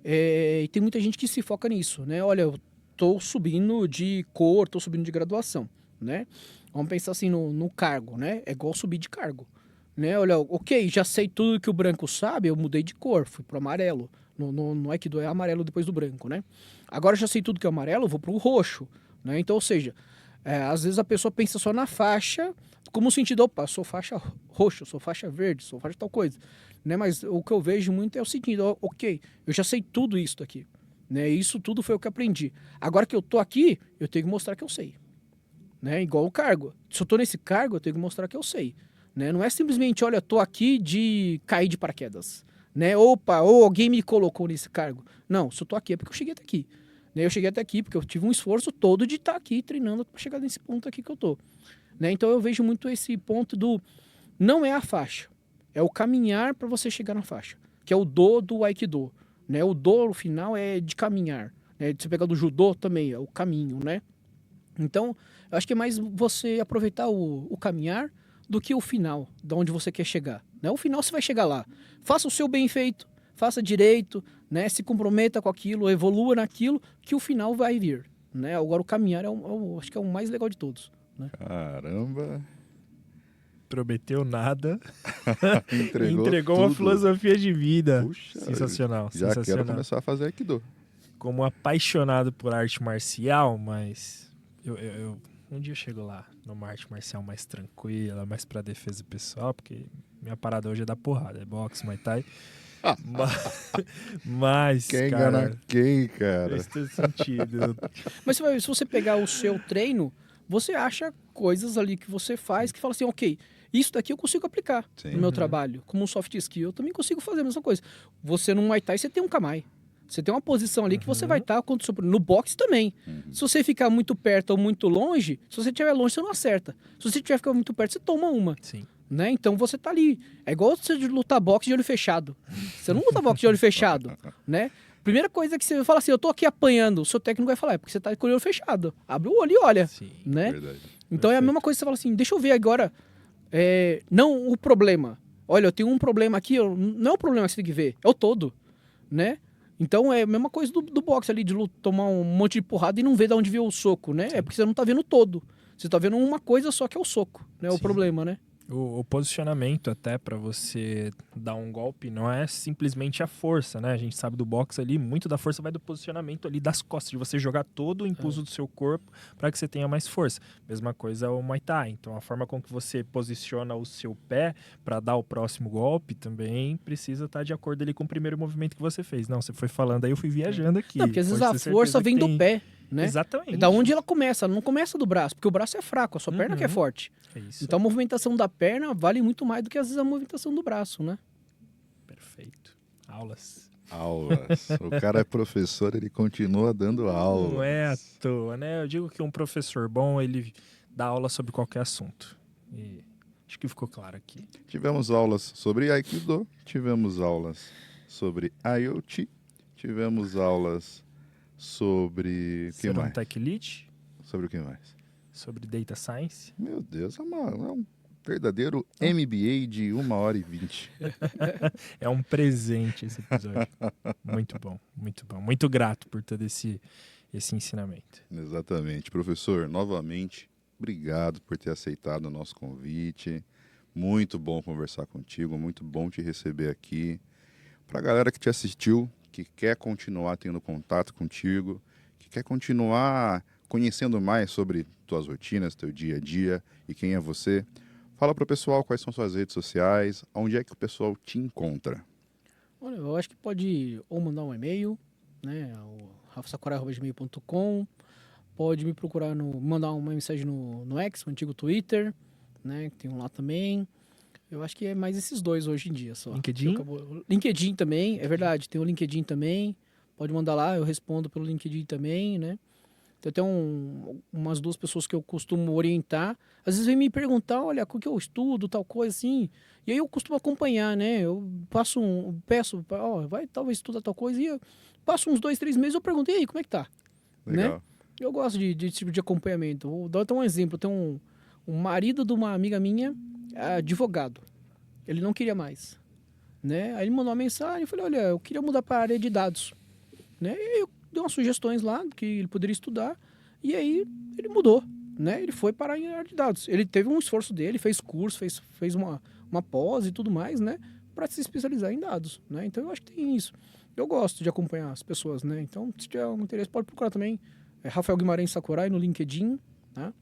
E tem muita gente que se foca nisso, né? Olha, eu tô subindo de cor, tô subindo de graduação, né? Vamos pensar assim no cargo, né? É igual subir de cargo, né? Olha, ok, já sei tudo que o branco sabe, eu mudei de cor, fui pro amarelo. No Aikido é amarelo depois do branco, né? Agora já sei tudo que é amarelo, eu vou pro roxo, né? Então, ou seja, às vezes a pessoa pensa só na faixa, como sentido, opa, sou faixa roxa, sou faixa verde, sou faixa tal coisa, né? Mas o que eu vejo muito é o seguinte, ok, eu já sei tudo isso aqui, né? Isso tudo foi o que aprendi. Agora que eu tô aqui, eu tenho que mostrar que eu sei, né? Igual o cargo. Se eu tô nesse cargo, eu tenho que mostrar que eu sei, né? Não é simplesmente, olha, tô aqui de cair de paraquedas, né? Opa, ou alguém me colocou nesse cargo. Não, se eu tô aqui é porque eu cheguei até aqui. Né? Eu cheguei até aqui porque eu tive um esforço todo de estar aqui treinando para chegar nesse ponto aqui que eu tô. Né? Então eu vejo muito esse ponto não é a faixa, é o caminhar para você chegar na faixa, que é o do Aikido. Né? O do, no final, é de caminhar. Né? Se você pegar do Judô também, é o caminho, né? Então, eu acho que é mais você aproveitar o caminhar do que o final, de onde você quer chegar. Né? O final você vai chegar lá. Faça o seu bem feito, faça direito, né? Se comprometa com aquilo, evolua naquilo, que o final vai vir. Né? Agora o caminhar acho que é o mais legal de todos. Né? Caramba! Prometeu nada. Entregou uma tudo. filosofia de vida. Puxa, sensacional, já sensacional. quero começar a fazer Aikido. Como apaixonado por arte marcial, mas um dia eu chego lá numa arte marcial mais tranquila, mais pra defesa pessoal, porque minha parada hoje é dar porrada, é boxe, Muay Thai. Mas, Quem cara, engana quem, cara? faz todo sentido. Mas se você pegar o seu treino, você acha coisas ali que você faz que fala assim, ok, isso daqui eu consigo aplicar Sim. no meu trabalho. Como um soft skill, eu também consigo fazer a mesma coisa. Você no Muay Thai, você tem um Kamai. Você tem uma posição ali que você vai estar no boxe também. Se você ficar muito perto ou muito longe, se você estiver longe, você não acerta. Se você estiver ficando muito perto, você toma uma. Sim. Né? Então você tá ali. É igual você lutar boxe de olho fechado. Você não luta boxe de olho fechado, né? Primeira coisa que você fala assim, eu tô aqui apanhando, o seu técnico vai falar, é porque você tá com o olho fechado. Abre o olho e olha, Sim, né? Verdade. Então é a mesma coisa que você fala assim, deixa eu ver agora, não o problema. Olha, eu tenho um problema aqui, não é o problema que você tem que ver, é o todo, né? Então é a mesma coisa do boxe ali, de tomar um monte de porrada e não ver de onde veio o soco, né? É porque você não tá vendo o todo. Você tá vendo uma coisa só que é o soco, né? O Sim. problema, né? O posicionamento até pra você dar um golpe não é simplesmente a força, né? A gente sabe do boxe ali, muito da força vai do posicionamento ali das costas, de você jogar todo o impulso do seu corpo para que você tenha mais força. Mesma coisa o Muay Thai. Então a forma com que você posiciona o seu pé para dar o próximo golpe também precisa estar de acordo ali com o primeiro movimento que você fez. Não, você foi falando aí, eu fui viajando aqui. Não, porque às vezes Pode a ter força certeza vem que do tem. pé, né? Exatamente. Da onde ela começa, ela não começa do braço, porque o braço é fraco, a sua perna que é forte. É isso. Então a movimentação da perna vale muito mais do que às vezes a movimentação do braço, né? Perfeito. Aulas. Aulas. O cara é professor, ele continua dando aulas. Não é à toa, né? Eu digo que um professor bom, ele dá aula sobre qualquer assunto. E acho que ficou claro aqui. Tivemos aulas sobre Aikido, tivemos aulas sobre IoT, tivemos aulas sobre... Ser um Tech Lead, Sobre o que mais? sobre Data Science. Meu Deus, é um verdadeiro MBA de 1h20. É um presente esse episódio. Muito bom, muito bom. Muito grato por todo esse ensinamento. Exatamente. Professor, novamente, obrigado por ter aceitado o nosso convite. Muito bom conversar contigo, muito bom te receber aqui. Para a galera que te assistiu, que quer continuar tendo contato contigo, que quer continuar conhecendo mais sobre tuas rotinas, teu dia a dia e quem é você, fala para o pessoal quais são suas redes sociais, onde é que o pessoal te encontra. Olha, eu acho que pode ou mandar um e-mail, né? O rafasakurai@gmail.com. Pode me procurar mandar uma mensagem no X, o antigo Twitter, né? Que tem um lá também. Eu acho que é mais esses dois hoje em dia só. LinkedIn? LinkedIn também, é verdade. Tem o LinkedIn também. Pode mandar lá, eu respondo pelo LinkedIn também, né? Tem até umas 2 pessoas que eu costumo orientar. Às vezes vem me perguntar, olha, o que eu estudo, tal coisa assim. E aí eu costumo acompanhar, né? Eu peço, ó, vai talvez estudar tal coisa. E eu passo uns 2, 3 meses, eu pergunto, e aí, como é que tá? Legal. Né? Eu gosto de tipo de acompanhamento. Vou dar até um exemplo. Tem um marido de uma amiga minha, advogado. Ele não queria mais, né? Aí ele mandou uma mensagem, eu falei, olha, eu queria mudar para a área de dados, né? E aí eu dei umas sugestões lá que ele poderia estudar, e aí ele mudou, né? Ele foi para a área de dados. Ele teve um esforço dele, fez curso, fez uma pós e tudo mais, né? Para se especializar em dados, né? Então eu acho que tem isso. Eu gosto de acompanhar as pessoas, né? Então, se tiver algum interesse, pode procurar também Rafael Guimarães Sakurai no LinkedIn, tá?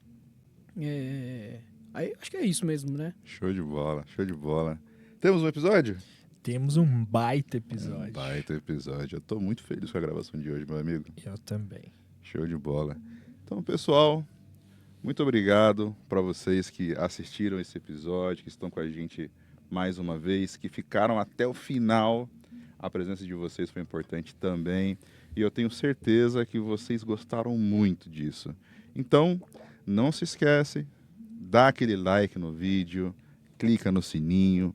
Aí acho que é isso mesmo, né? Show de bola, show de bola. Temos um episódio? Temos um baita episódio. Um baita episódio. Eu tô muito feliz com a gravação de hoje, meu amigo. Eu também. Show de bola. Então, pessoal, muito obrigado para vocês que assistiram esse episódio, que estão com a gente mais uma vez, que ficaram até o final. A presença de vocês foi importante também. E eu tenho certeza que vocês gostaram muito disso. Então, não se esquece, dá aquele like no vídeo, clica no sininho.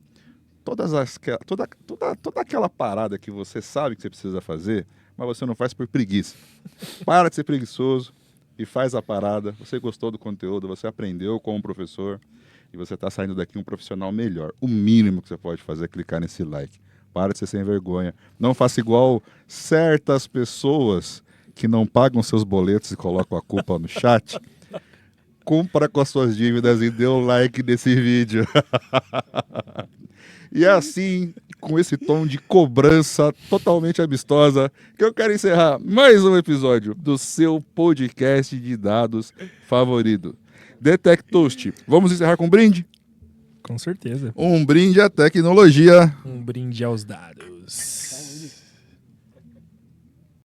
Toda aquela parada que você sabe que você precisa fazer, mas você não faz por preguiça. Para de ser preguiçoso e faz a parada. Você gostou do conteúdo, você aprendeu com o professor e você está saindo daqui um profissional melhor. O mínimo que você pode fazer é clicar nesse like. Para de ser sem vergonha. Não faça igual certas pessoas que não pagam seus boletos e colocam a culpa no chat. Cumpra com as suas dívidas e dê o like nesse vídeo. E é assim, com esse tom de cobrança totalmente amistosa, que eu quero encerrar mais um episódio do seu podcast de dados favorito. Detectoast. Vamos encerrar com um brinde? Com certeza. Um brinde à tecnologia. Um brinde aos dados.